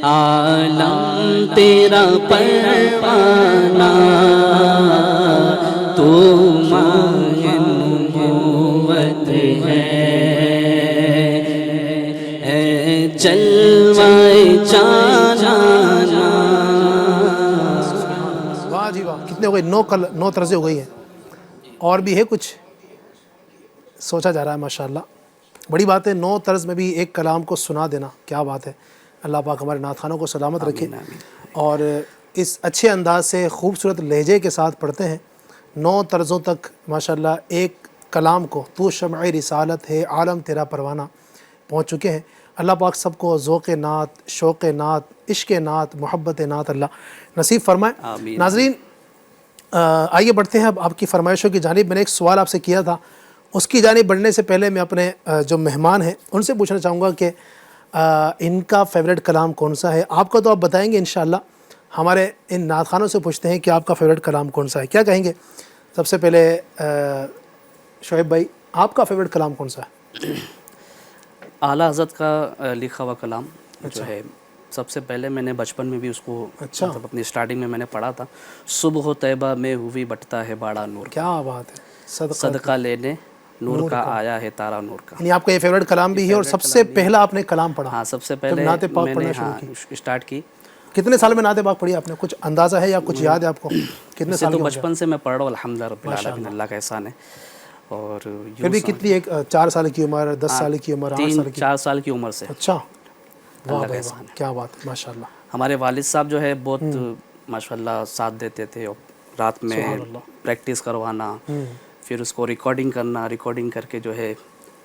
عالم تیرا پروانہ، تو ماہ نبوت ہے، اے جلوہ جانا. واہ جی واہ. کتنے ہو گئے؟ 9 طرزیں ہو گئی ہیں. اور بھی ہے کچھ سوچا جا رہا ہے؟ ماشاءاللہ بڑی بات ہے. 9 طرز میں بھی ایک کلام کو سنا دینا، کیا بات ہے. اللہ پاک ہمارے نعت خوانوں کو سلامت رکھے اور اس اچھے انداز سے خوبصورت لہجے کے ساتھ پڑھتے ہیں. 9 طرزوں تک ماشاءاللہ ایک کلام کو تو شمع رسالت ہے، عالم تیرا پروانہ پہنچ چکے ہیں. اللہ پاک سب کو ذوق نعت، شوق نعت، عشق نعت، محبت نعت اللہ نصیب فرمائے. ناظرین آئیے بڑھتے ہیں اب آپ کی فرمائشوں کی جانب. میں نے ایک سوال آپ سے کیا تھا، اس کی جانب بڑھنے سے پہلے میں اپنے جو مہمان ہیں ان سے پوچھنا چاہوں گا کہ ان کا فیوریٹ کلام کون سا ہے. آپ کا تو آپ بتائیں گے انشاءاللہ. ہمارے ان نعت خوانوں سے پوچھتے ہیں کہ آپ کا فیوریٹ کلام کون سا ہے، کیا کہیں گے؟ سب سے پہلے شعیب بھائی، آپ کا فیوریٹ کلام کون سا ہے؟ اعلیٰ حضرت کا لکھا ہوا کلام جو ہے، سب سے پہلے میں نے بچپن میں بھی اس کو مطلب اپنی سٹارٹنگ میں نے پڑھا تھا. صبح و طیبہ میں ہوئی بٹتا ہے باڑا نور، کیا بات ہے. صدقہ لینے نور کا آیا ہے تارا نور کا. یعنی آپ کا یہ فیوریٹ کلام بھی ہے اور سب سے پہلا آپ نے کلام پڑھا؟ ہاں، سب سے پہلے نعت پاک میں پڑھنا نے شروع کی اسٹارٹ کی. کتنے سال میں نعت پاک پڑھی آپ نے؟ کچھ اندازہ ہے یا کچھ یاد ہے آپ کو کتنے سال تو کی؟ بچپن سے میں پڑھ رہا ہوں الحمدللہ رب العالمین، اللہ کا احسان ہے. اور پھر بھی کتنی، ایک 4 سال کی عمر، 10 سال کی عمر، 8 سال کی؟ 4 سال کی عمر سے. اچھا، واہ اللہ کا واہ، احسان ہے. کیا بات ہے ماشاءاللہ. ہمارے والد صاحب جو ہے بہت ماشاءاللہ ساتھ دیتے تھے، اور رات میں پریکٹس کروانا، پھر اس کو ریکارڈنگ کرنا، ریکارڈنگ کر کے جو ہے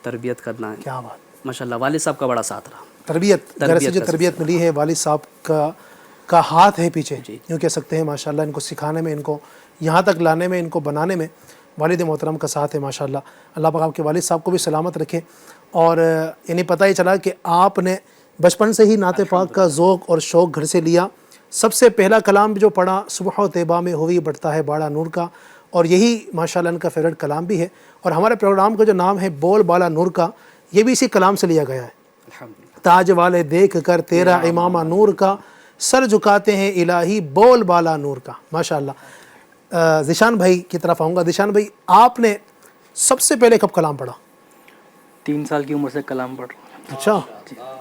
تربیت کرنا. کیا بات ماشاءاللہ والد صاحب کا بڑا ساتھ رہا. تربیت گھر سے جو تربیت ملی ہے، والد صاحب کا ہاتھ ہے پیچھے، یوں کہہ سکتے ہیں. ماشاءاللہ ان کو سکھانے میں، ان کو یہاں تک لانے میں، ان کو بنانے میں والد محترم کا ساتھ ہے ماشاءاللہ. اللہ پاک آپ کے والد صاحب کو بھی سلامت رکھے. اور یعنی پتہ ہی چلا کہ آپ نے بچپن سے ہی نعت پاک کا ذوق اور شوق گھر سے لیا. سب سے پہلا کلام جو پڑھا صبح و طیبہ میں ہوئی بڑھتا ہے باڑا نور کا، اور یہی ماشاءاللہ ان کا فیوریٹ کلام بھی ہے. اور ہمارے پروگرام کا جو نام ہے بول بالا نور کا، یہ بھی اسی کلام سے لیا گیا ہے. تاج والے دیکھ کر تیرا امامہ نور کا، سر جھکاتے ہیں الہی بول بالا نور کا. ماشاءاللہ. ذیشان بھائی کی طرف آؤں گا. ذیشان بھائی، آپ نے سب سے پہلے کب کلام پڑھا؟ 3 سال کی عمر سے کلام پڑھ رہا ہوں. اچھا،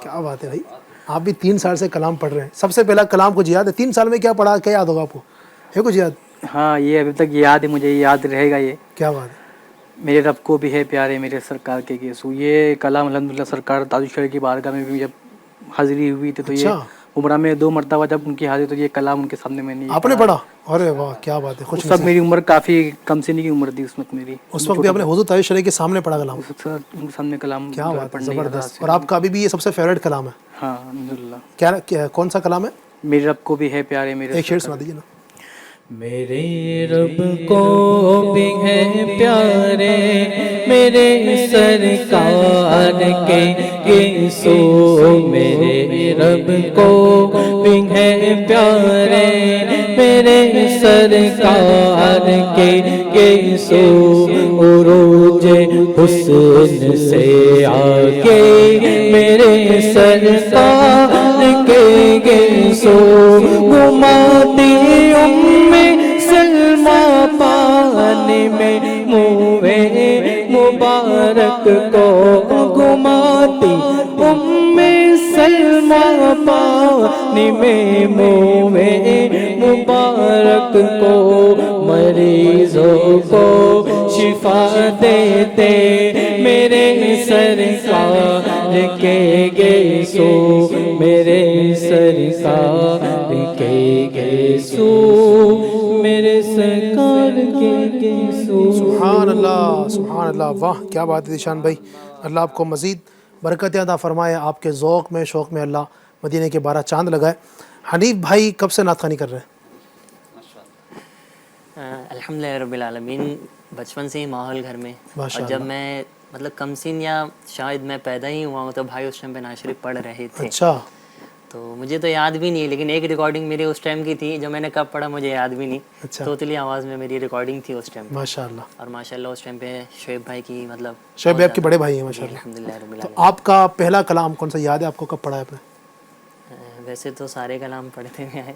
کیا بات ہے بھائی. آپ بھی 3 سال سے کلام پڑھ رہے ہیں. سب سے پہلا کلام کچھ یاد ہے؟ 3 سال میں کیا پڑھا، کیا یاد ہوگا آپ کو؟ ہے کچھ یاد؟ ہاں، یہ ابھی تک یاد ہے مجھے، یاد رہے گا. یہ کیا بات ہے. میرے رب کو بھی ہے پیارے میرے سرکار کے گیسو. یہ کلام الحمدللہ سرکار تاج الشریف کی بارگاہ میں بھی جب حاضری ہوئی تھی تو یہ عمرہ میں 2 مرتبہ جب ان کی حاضری تو یہ کلام ان کے سامنے میں نے آپ نے پڑھا. ارے واہ، کیا بات ہے. اس وقت میری عمر کافی کم سنی کی عمر تھی اس وقت میری. اس وقت بھی آپ نے حضور تاج الشریف کے سامنے پڑھا کلام؟ ان کے سامنے کلام. کیا بات ہے، زبردست. اور آپ کا ابھی بھی یہ سب سے فیوریٹ کلام ہے؟ ہاں الحمدللہ. کیا کون سا کلام ہے؟ میرے رب کو بھی ہے پیارے میرے. ایک شعر سنا دیجیے نا. میرے رب کو بھی ہے پیارے میرے سرکار کے گیسو. میرے رب کو بھی ہے پیارے میرے سرکار کے گیسو. عروج حسن سے آگے میرے سرکار کے گیسو. گھماتی سلمہ پانی میں منہ مبارک کو. گھماتی سلمہ پانی میں منہ مبارک کو. مریضوں کو شفا دیتے میرے سرکار کے گیسو. میرے سرکار کے گیسو، میرے سرکار کے گیسو. سبحان اللہ، سبحان اللہ. واہ، کیا بات ہے ذیشان بھائی. اللہ آپ کو مزید برکت عطا فرمائے. آپ کے ذوق میں، شوق میں اللہ مدینے کے 12 چاند لگائے. حنیف بھائی کب سے نعت خوانی کر رہے ہیں؟ الحمدللہ رب العالمین. بچپن سے ہی ماحول گھر میں، اور جب میں مطلب کم سن یا شاید میں پیدا ہی ہوا ہوں تو بھائی اس ٹائم پہ نعت شریف پڑھ رہے تھے. اچھا. تو مجھے تو یاد بھی نہیں ہے، لیکن ایک ریکارڈنگ میری اس ٹائم کی تھی جو میں نے کب پڑھا مجھے یاد بھی نہیں. اچھا توتلی آواز میں میری ریکارڈنگ تھی اس ٹائم. ماشاء اللہ. اور ماشاء اللہ اس ٹائم پہ شعیب بھائی کی مطلب شعیب بھائی آپ کے بڑے بھائی ہیں ماشاء اللہ. الحمد للہ رب تو العالمین. آپ کا پہلا کلام کون سا یاد ہے آپ کو، کب پڑھا ہے آپ نے؟ ویسے تو سارے کلام پڑھتے ہوئے ہیں.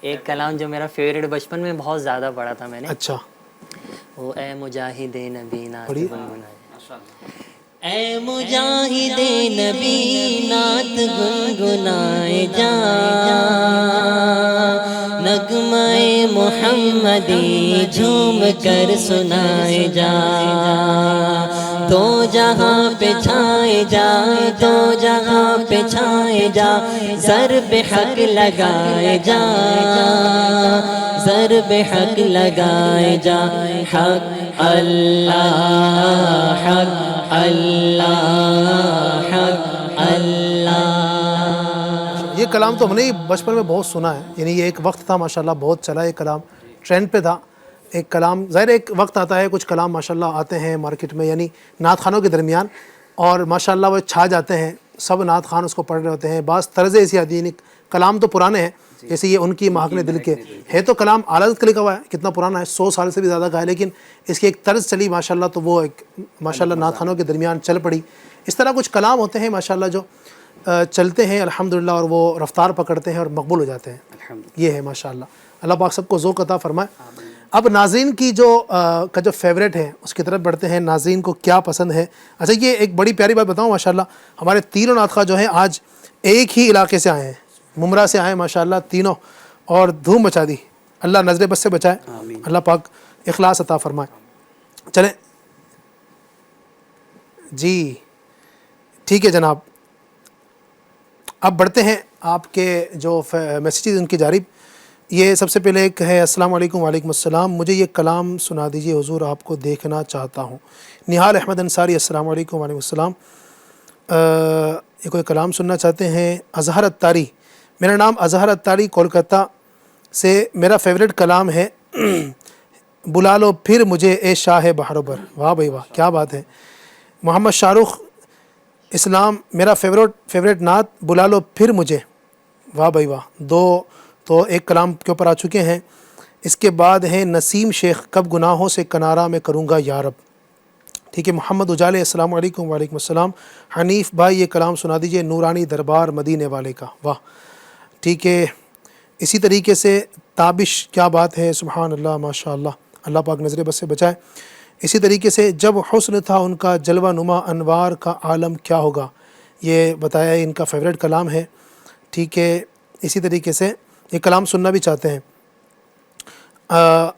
ایک کلام جو میرا فیوریٹ بچپن میں بہت زیادہ پڑھا تھا میں نے، اچھا وہ اے مجاہد نبی نات پڑھیے. گنگنائے. اے مجاہد نبی نات گنگنائے جا، نغمہ محمدی جھوم کر سنائے جا. دو جہاں پہ چھائے جا، دو جہاں پہ چھائے جا، ضرب حق لگائے جا، ضرب حق لگائے جا. حق اللہ، حق اللہ، حق اللہ. یہ کلام تو ہم نے بچپن میں بہت سنا ہے، یعنی یہ ایک وقت تھا ماشاءاللہ بہت چلا، یہ کلام ٹرینڈ پہ تھا. ایک کلام ظاہر ایک وقت آتا ہے، کچھ کلام ماشاءاللہ آتے ہیں مارکیٹ میں یعنی نعت خانوں کے درمیان، اور ماشاءاللہ وہ چھا جاتے ہیں، سب نعت خان اس کو پڑھ رہے ہوتے ہیں. بعض طرز ایسی آتی ہے، یعنی کلام تو پرانے ہیں، جیسے یہ ان کی محکن دل کے ہے تو کلام اعلیٰ حضرت کا لکھا ہوا ہے، کتنا پرانا ہے، 100 سال سے بھی زیادہ کا ہے، لیکن اس کی ایک طرز چلی ماشاءاللہ، تو وہ ایک ماشاءاللہ نعت خانوں کے درمیان چل پڑی. اس طرح کچھ کلام ہوتے ہیں ماشاءاللہ جو چلتے ہیں الحمدللہ، اور وہ رفتار پکڑتے ہیں اور مقبول ہو جاتے ہیں. یہ ہے ماشاءاللہ. اللہ پاک سب کو ذوق عطا فرمائے. اب ناظرین کی جو فیوریٹ ہے اس کی طرف بڑھتے ہیں، ناظرین کو کیا پسند ہے. اچھا یہ ایک بڑی پیاری بات بتاؤں، ماشاءاللہ ہمارے تینوں نعت خواہ جو ہیں آج ایک ہی علاقے سے آئے ہیں، ممرا سے آئے ماشاءاللہ تینوں، اور دھوم مچا دی. اللہ نظر بد سے بچائے، اللہ پاک اخلاص عطا فرمائے. چلیں جی ٹھیک ہے جناب، اب بڑھتے ہیں آپ کے جو میسیجز ان کی جانب. یہ سب سے پہلے ایک ہے، السلام علیکم. وعلیکم السلام. مجھے یہ کلام سنا دیجئے حضور، آپ کو دیکھنا چاہتا ہوں. نہال احمد انصاری، السلام علیکم. وعلیکم السلام. یہ کوئی کلام سننا چاہتے ہیں. اظہر اتاری، میرا نام اظہر اتاری کولکتہ سے. میرا فیوریٹ کلام ہے بلا لو پھر مجھے اے شاہ بحر و بر. واہ بھائی واہ، کیا بات ہے. محمد شاہ رخ اسلام، میرا فیوریٹ نعت بلا لو پھر مجھے. واہ بھائی واہ، دو تو ایک کلام کے اوپر آ چکے ہیں. اس کے بعد ہیں نسیم شیخ، کب گناہوں سے کنارہ میں کروں گا یا رب. ٹھیک ہے. محمد اجالے، السلام علیکم. وعلیکم السلام. حنیف بھائی یہ کلام سنا دیجئے، نورانی دربار مدینے والے کا. واہ ٹھیک ہے. اسی طریقے سے تابش، کیا بات ہے، سبحان اللہ ماشاء اللہ، اللہ پاک نظر بد سے بچائے. اسی طریقے سے جب حسن تھا ان کا جلوہ نما، انوار کا عالم کیا ہوگا، یہ بتایا ان کا فیوریٹ کلام ہے. ٹھیک ہے. اسی طریقے سے یہ کلام سننا بھی چاہتے ہیں.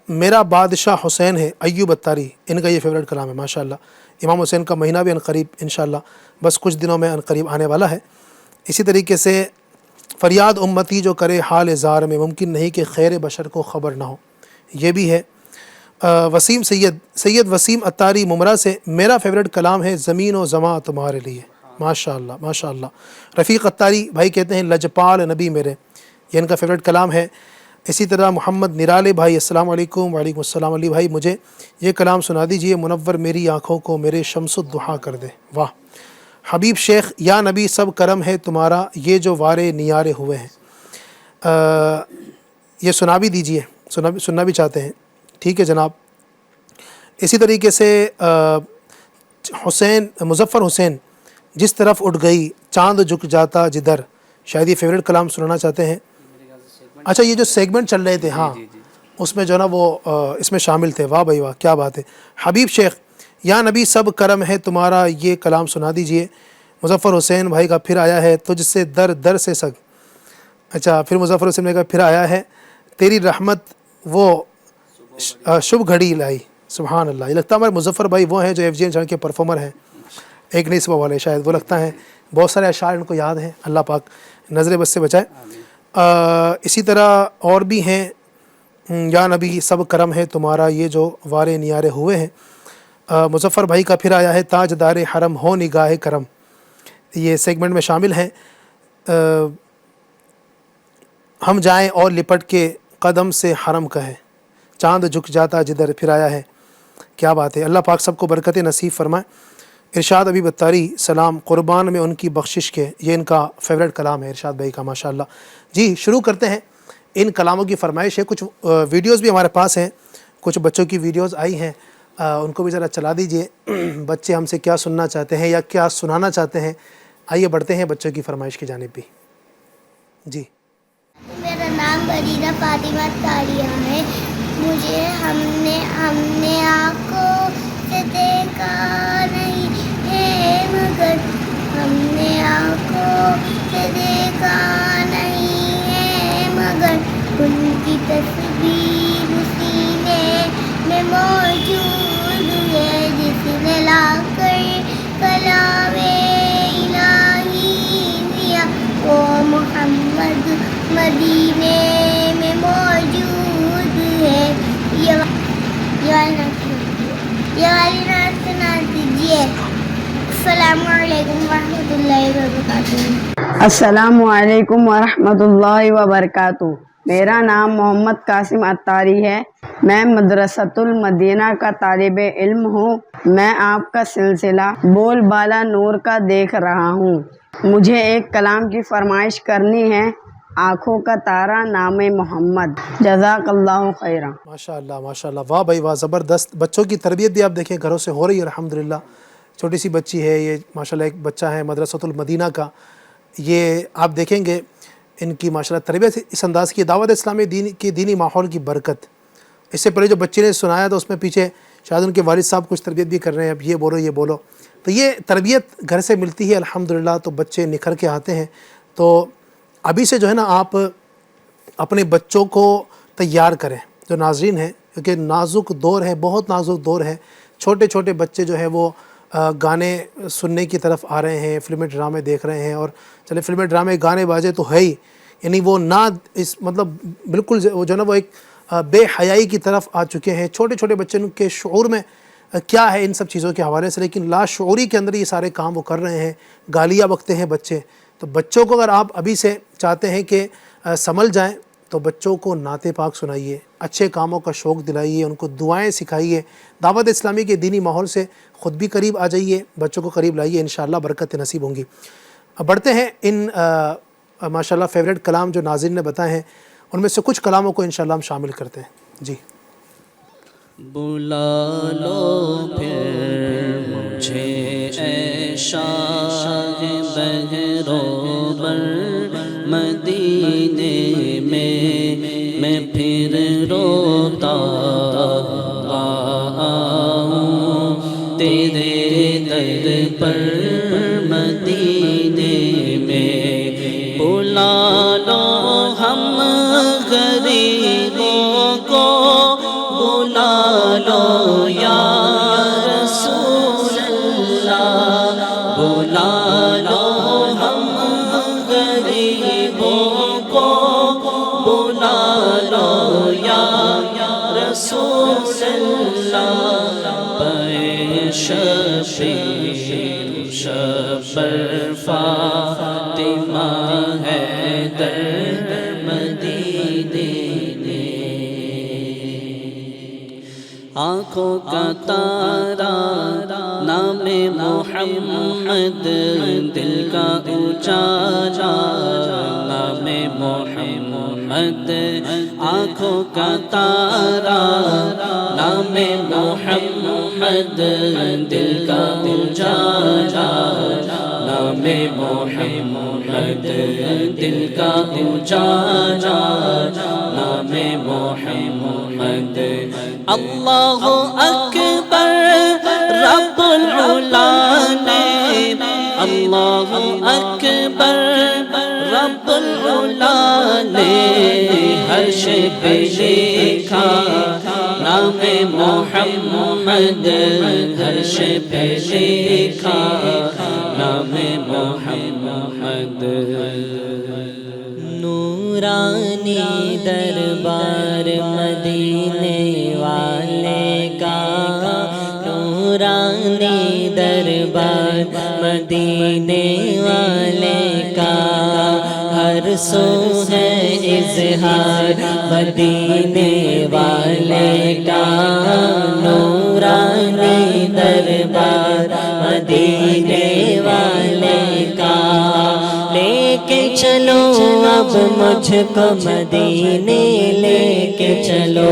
میرا بادشاہ حسین ہے، ایوب اتاری، ان کا یہ فیوریٹ کلام ہے ماشاءاللہ. امام حسین کا مہینہ بھی عنقریب انشاءاللہ بس کچھ دنوں میں عنقریب آنے والا ہے. اسی طریقے سے فریاد امتی جو کرے حال زار میں، ممکن نہیں کہ خیر بشر کو خبر نہ ہو، یہ بھی ہے. وسیم سید وسیم اتاری ممرا سے، میرا فیوریٹ کلام ہے زمین و زماں تمہارے لیے. ماشاءاللہ ماشاءاللہ. رفیق اتاری بھائی کہتے ہیں لجپال نبی میرے، یہ ان کا فیوریٹ کلام ہے. اسی طرح محمد نرالے بھائی، السلام علیکم. وعلیکم السلام. علی بھائی مجھے یہ کلام سنا دیجئے، منور میری آنکھوں کو میرے شمس الضحیٰ کر دے. واہ. حبیب شیخ، یا نبی سب کرم ہے تمہارا، یہ جو وارے نیارے ہوئے ہیں. یہ سنا بھی دیجئے، سننا بھی چاہتے ہیں. ٹھیک ہے جناب. اسی طریقے سے مظفر حسین، جس طرف اٹھ گئی چاند جھک جاتا جدھر، شاید یہ فیوریٹ کلام سنانا چاہتے ہیں. اچھا یہ جو سیگمنٹ چل رہے تھے، ہاں اس میں جو نا وہ اس میں شامل تھے. واہ بھائی واہ، کیا بات ہے. حبیب شیخ، یا نبی سب کرم ہے تمہارا، یہ کلام سنا دیجئے. مظفر حسین بھائی کا پھر آیا ہے، تجھ سے در در سے سگ. اچھا پھر مظفر حسین بھائی کا پھر آیا ہے، تیری رحمت وہ شبھ گھڑی لائی. سبحان اللہ. یہ لگتا ہے ہمارے مظفر بھائی وہ ہیں جو ایف جی این چینل کے پرفارمر ہیں، ایک نسبہ والے شاید، وہ لگتا ہے بہت سارے اشعار ان کو یاد ہیں. اللہ پاک نظر بد سے بچائے. اسی طرح اور بھی ہیں، یا نبی سب کرم ہے تمہارا، یہ جو وارے نیارے ہوئے ہیں. مظفر بھائی کا پھر آیا ہے، تاج دار حرم ہو نگاہ کرم، یہ سیگمنٹ میں شامل ہیں. ہم جائیں اور لپٹ کے قدم سے حرم کہے، چاند جھک جاتا جدھر، پھر آیا ہے. کیا بات ہے. اللہ پاک سب کو برکت نصیب فرمائے. ارشاد ابھی بطاری سلام، قربان میں ان کی بخشش کے، یہ ان کا فیوریٹ کلام ہے ارشاد بھائی کا ماشاءاللہ. جی شروع کرتے ہیں. ان کلاموں کی فرمائش ہے. کچھ ویڈیوز بھی ہمارے پاس ہیں، کچھ بچوں کی ویڈیوز آئی ہیں، ان کو بھی ذرا چلا دیجئے. بچے ہم سے کیا سننا چاہتے ہیں یا کیا سنانا چاہتے ہیں. آئیے بڑھتے ہیں بچوں کی فرمائش کی جانب بھی. جی میرا نام بریرہ فاطمہ تاریہ ہے. مجھے ہم نے آنکھوں سے دیکھا نہیں ہے مگر، ہم نے آنکھوں سے دیکھا نہیں ہے مگر، ان کی تصویر سینے میں موجود ہے جس نے لا کر کلام الہی دیا. وہ محمد مدینے میں موجود ہے. یہ والی نعت سنا دیجیے. السلام علیکم ورحمۃ اللہ وبرکاتہ. السلام علیکم ورحمۃ اللہ وبرکاتہ. میرا نام محمد قاسم عطاری ہے. میں مدرسۃ المدینہ کا طالب علم ہوں. میں آپ کا سلسلہ بول بالا نور کا دیکھ رہا ہوں. مجھے ایک کلام کی فرمائش کرنی ہے. آنکھوں کا تارا نام محمد. جزاک اللہ خیرا. ماشاءاللہ ماشاءاللہ، واہ بھائی واہ، زبردست. بچوں کی تربیت بھی آپ دیکھیں گھروں سے ہو رہی ہے الحمدللہ. چھوٹی سی بچی ہے یہ ماشاءاللہ، ایک بچہ ہے مدرسۃ المدینہ کا. یہ آپ دیکھیں گے ان کی ماشاءاللہ تربیت اس انداز کی. دعوت اسلامی دینی ماحول کی برکت. اس سے پہلے جو بچے نے سنایا تو اس میں پیچھے شاید ان کے والد صاحب کچھ تربیت بھی کر رہے ہیں، اب یہ بولو یہ بولو. تو یہ تربیت گھر سے ملتی ہے الحمدللہ، تو بچے نکھر کے آتے ہیں. تو ابھی سے جو ہے نا آپ اپنے بچوں کو تیار کریں. جو ناظرین ہیں، کیونکہ نازک دور ہے، بہت نازک دور ہے. چھوٹے چھوٹے بچے جو ہے وہ گانے سننے کی طرف آ رہے ہیں، فلمی ڈرامے دیکھ رہے ہیں. اور چلے فلمی ڈرامے گانے باجے تو ہے ہی، یعنی وہ نہ اس مطلب بالکل جو ہے نا وہ ایک بے حیائی کی طرف آ چکے ہیں. چھوٹے چھوٹے بچوں کے شعور میں کیا ہے ان سب چیزوں کے حوالے سے، لیکن لا شعوری کے اندر یہ سارے کام وہ کر رہے ہیں. گالیاں بکتے ہیں بچے. تو بچوں کو اگر آپ ابھی سے چاہتے ہیں کہ سنبھل جائیں تو بچوں کو نعت پاک سنائیے، اچھے کاموں کا شوق دلائیے، ان کو دعائیں سکھائیے. دعوت اسلامی کے دینی ماحول سے خود بھی قریب آ جائیے، بچوں کو قریب لائیے، انشاءاللہ برکت نصیب ہوں گی. اب بڑھتے ہیں ان ماشاءاللہ فیوریٹ کلام جو ناظرین نے بتائے ہیں، ان میں سے کچھ کلاموں کو انشاءاللہ ہم شامل کرتے ہیں. جی بلا لو پھر مجھے اے شاہ بہرو بر مدینے میں پھر روتا آؤں تیرے در پر مدینے میں. بلا لو ہم غریبوں کو، بلا لو یا رسول اللہ. بلا لو ہم غریبوں کو، بلا لو یا رسول اللہ. پے شفیع شبر فاطمہ ہے در مدینے. آنکھوں کا تارا نام محمد، دل کا اجالا نام محمد. آنکھوں کا تارا نام محمد، دل کا اجالا نام محمد. دل کا اجالا نام محمد. اللہ اکبر رب العلا نے، اللہ اکبر رب العلا نے عرش پہ لکھا نام محمد. عرش پہ لکھا نام محمد. نورانی دربار مدینے والے کا، نورانی دربار مدینے والے کا. ہر سو ہے اظہار مدینے والے کا. نورانی دربار مدینے کے چلو اب مجھ کو مدینے لے کے چلو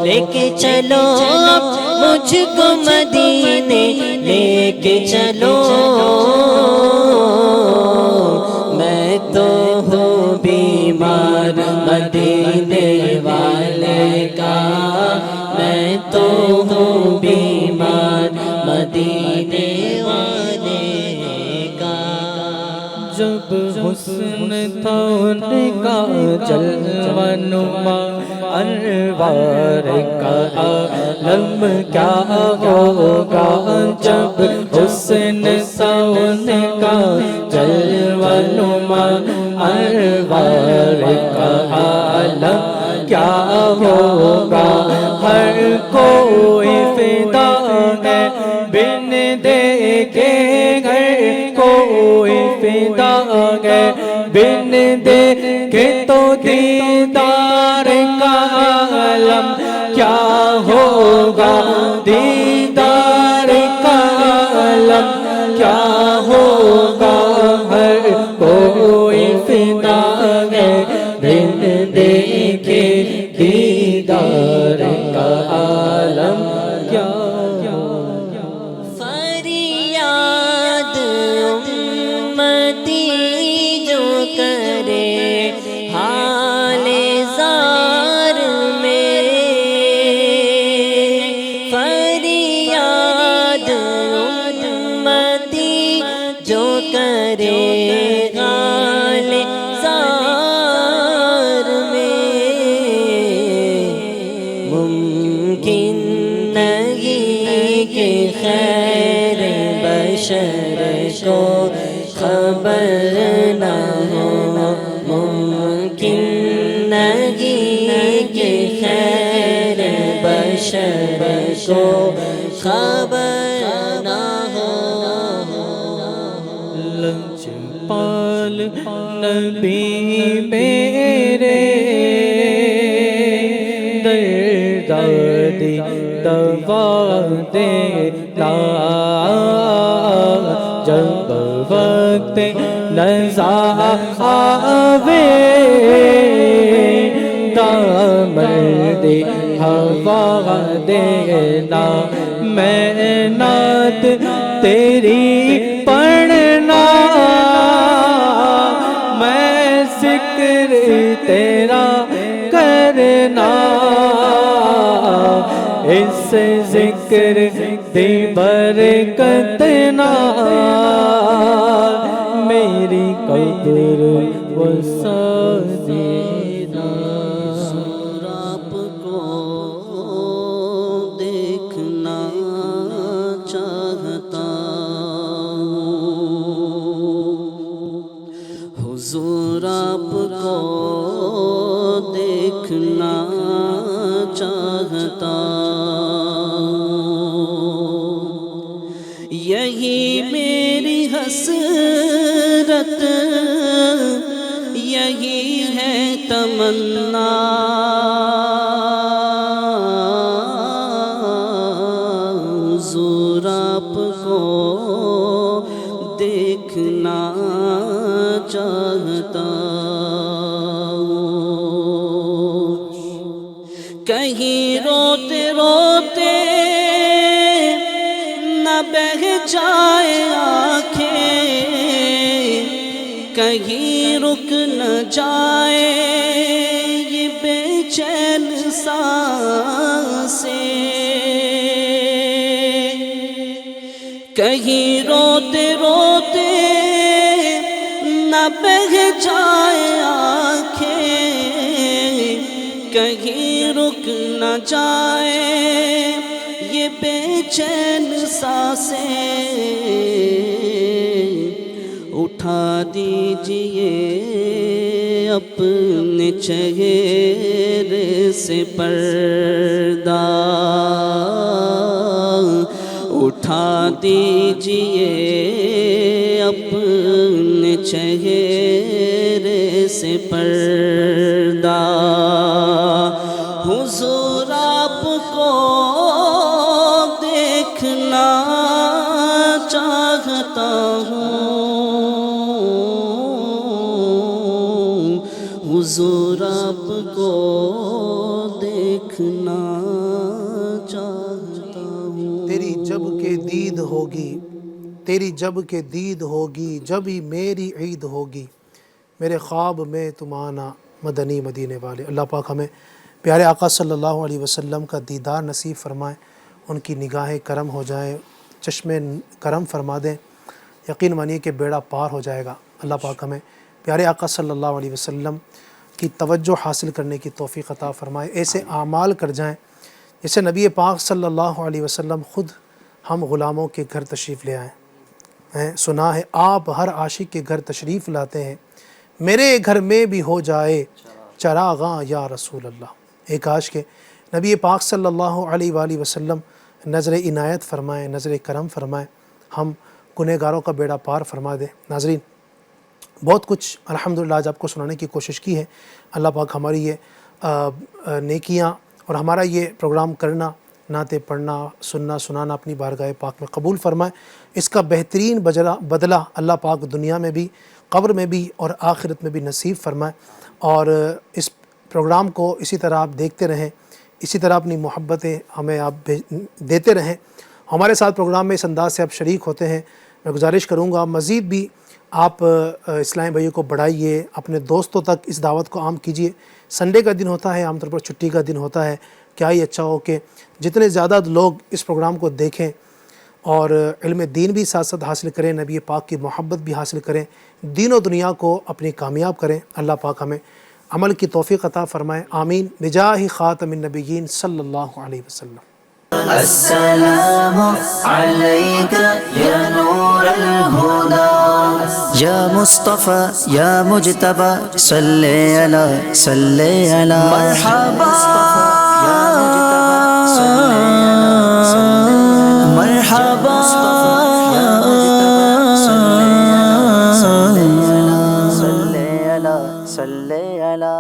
لے کے چلو اب مجھ کو مدینے لے کے چلو میں تو ہوں بیمار مدینے والے کا میں تو ہوں بیمار مدینے والے کا جب حسن تھا ان کا جلوہ نما انوار کا عالم کیا ہوگا جب حسن تھا ان کا جلوہ نما انوار کا عالم کیا ہوگا ہر کوئی فدا ہے بن دیکھے ہر کوئی فدا ہے بن دیکھے تو دیدار کا عالم کیا ہوگا دیدار کا عالم کیا ہوگا ہر کوئی فدا ہے بن دیکھے دیدار کا عالم کیا فریاد امتی جو کرے حال زار میرے فریاد امتی جو کرے حال زار میں ممکن نہیں کہ خیر بشر کو خبر نہ ہو ممکن نہیں کہ خیر بشر کو خبر نہ ہو لجپال نبی میرے دردی دوا دینا جب وقت نزا آوے دامردی ہوا دینا میں نعت تیری پڑھنا میں ذکر تیرا کرنا اس ذکر دی برکت نال میری قبر وسعینا سراب کو دیکھنا چاہتا حضور آپ کو دیکھنا چاہتا یہی میری حسرت یہی ہے تمنا حضور آپ کو دیکھنا چاہتا کہیں روتے روتے نہ بہہ جائے آنکھیں کہیں رک نہ جائے یہ بے چین سانسیں کہیں روتے روتے نہ بہہ جائے آنکھیں کہیں رک نہ جائے یہ بے چین سانسیں اٹھا دیجئے اپنے چہرے سے پردہ اٹھا دیجئے اپنے چہرے سے پردہ حضور آپ کو دیکھنا چاہتا ہوں حضور آپ کو دیکھنا چاہتا ہوں. تیری جب کہ دید ہوگی، تیری جب کہ دید ہوگی، جب ہی میری عید ہوگی، میرے خواب میں تم آنا مدنی مدینے والے. اللہ پاک ہمیں پیارے آقا صلی اللہ علیہ وسلم کا دیدار نصیب فرمائے، ان کی نگاہیں کرم ہو جائیں، چشمے کرم فرما دیں. یقین مانیے کہ بیڑا پار ہو جائے گا. اللہ پاک ہمیں پیارے آقا صلی اللہ علیہ وسلم کی توجہ حاصل کرنے کی توفیق عطا فرمائے. ایسے اعمال کر جائیں جیسے نبی پاک صلی اللہ علیہ وسلم خود ہم غلاموں کے گھر تشریف لے آئیں. سنا ہے آپ ہر عاشق کے گھر تشریف لاتے ہیں، میرے گھر میں بھی ہو جائے چراغاں یا رسول اللہ. ایک عاشق کے نبی پاک صلی اللہ علیہ وآلہ وسلم نظر عنایت فرمائیں، نظر کرم فرمائیں، ہم گنہگاروں کا بیڑا پار فرما دیں. ناظرین، بہت کچھ الحمدللہ آج آپ کو سنانے کی کوشش کی ہے. اللہ پاک ہماری یہ نیکیاں اور ہمارا یہ پروگرام کرنا، نعتیں پڑھنا، سننا سنانا اپنی بارگاہ پاک میں قبول فرمائے. اس کا بہترین بدلہ اللہ پاک دنیا میں بھی، قبر میں بھی اور آخرت میں بھی نصیب فرمائے. اور اس پروگرام کو اسی طرح آپ دیکھتے رہیں، اسی طرح اپنی محبتیں ہمیں آپ دیتے رہیں. ہمارے ساتھ پروگرام میں اس انداز سے آپ شریک ہوتے ہیں. میں گزارش کروں گا مزید بھی آپ اسلامی بھائیوں کو بڑھائیے، اپنے دوستوں تک اس دعوت کو عام کیجیے. سنڈے کا دن ہوتا ہے، عام طور پر چھٹی کا دن ہوتا ہے. کیا ہی اچھا ہو کہ جتنے زیادہ لوگ اس پروگرام کو دیکھیں اور علم دین بھی ساتھ ساتھ حاصل کریں، نبی پاک کی محبت بھی حاصل کریں، دین و دنیا کو اپنی کامیاب کریں. اللہ پاک ہمیں عمل کی توفیق عطا فرمائے. آمین بجاہ خاتم النبیین صلی اللہ علیہ وسلم. السلام عليك يا نور الهدى يا مصطفى يا مجتبى صل على مرحبا مرحبا صل على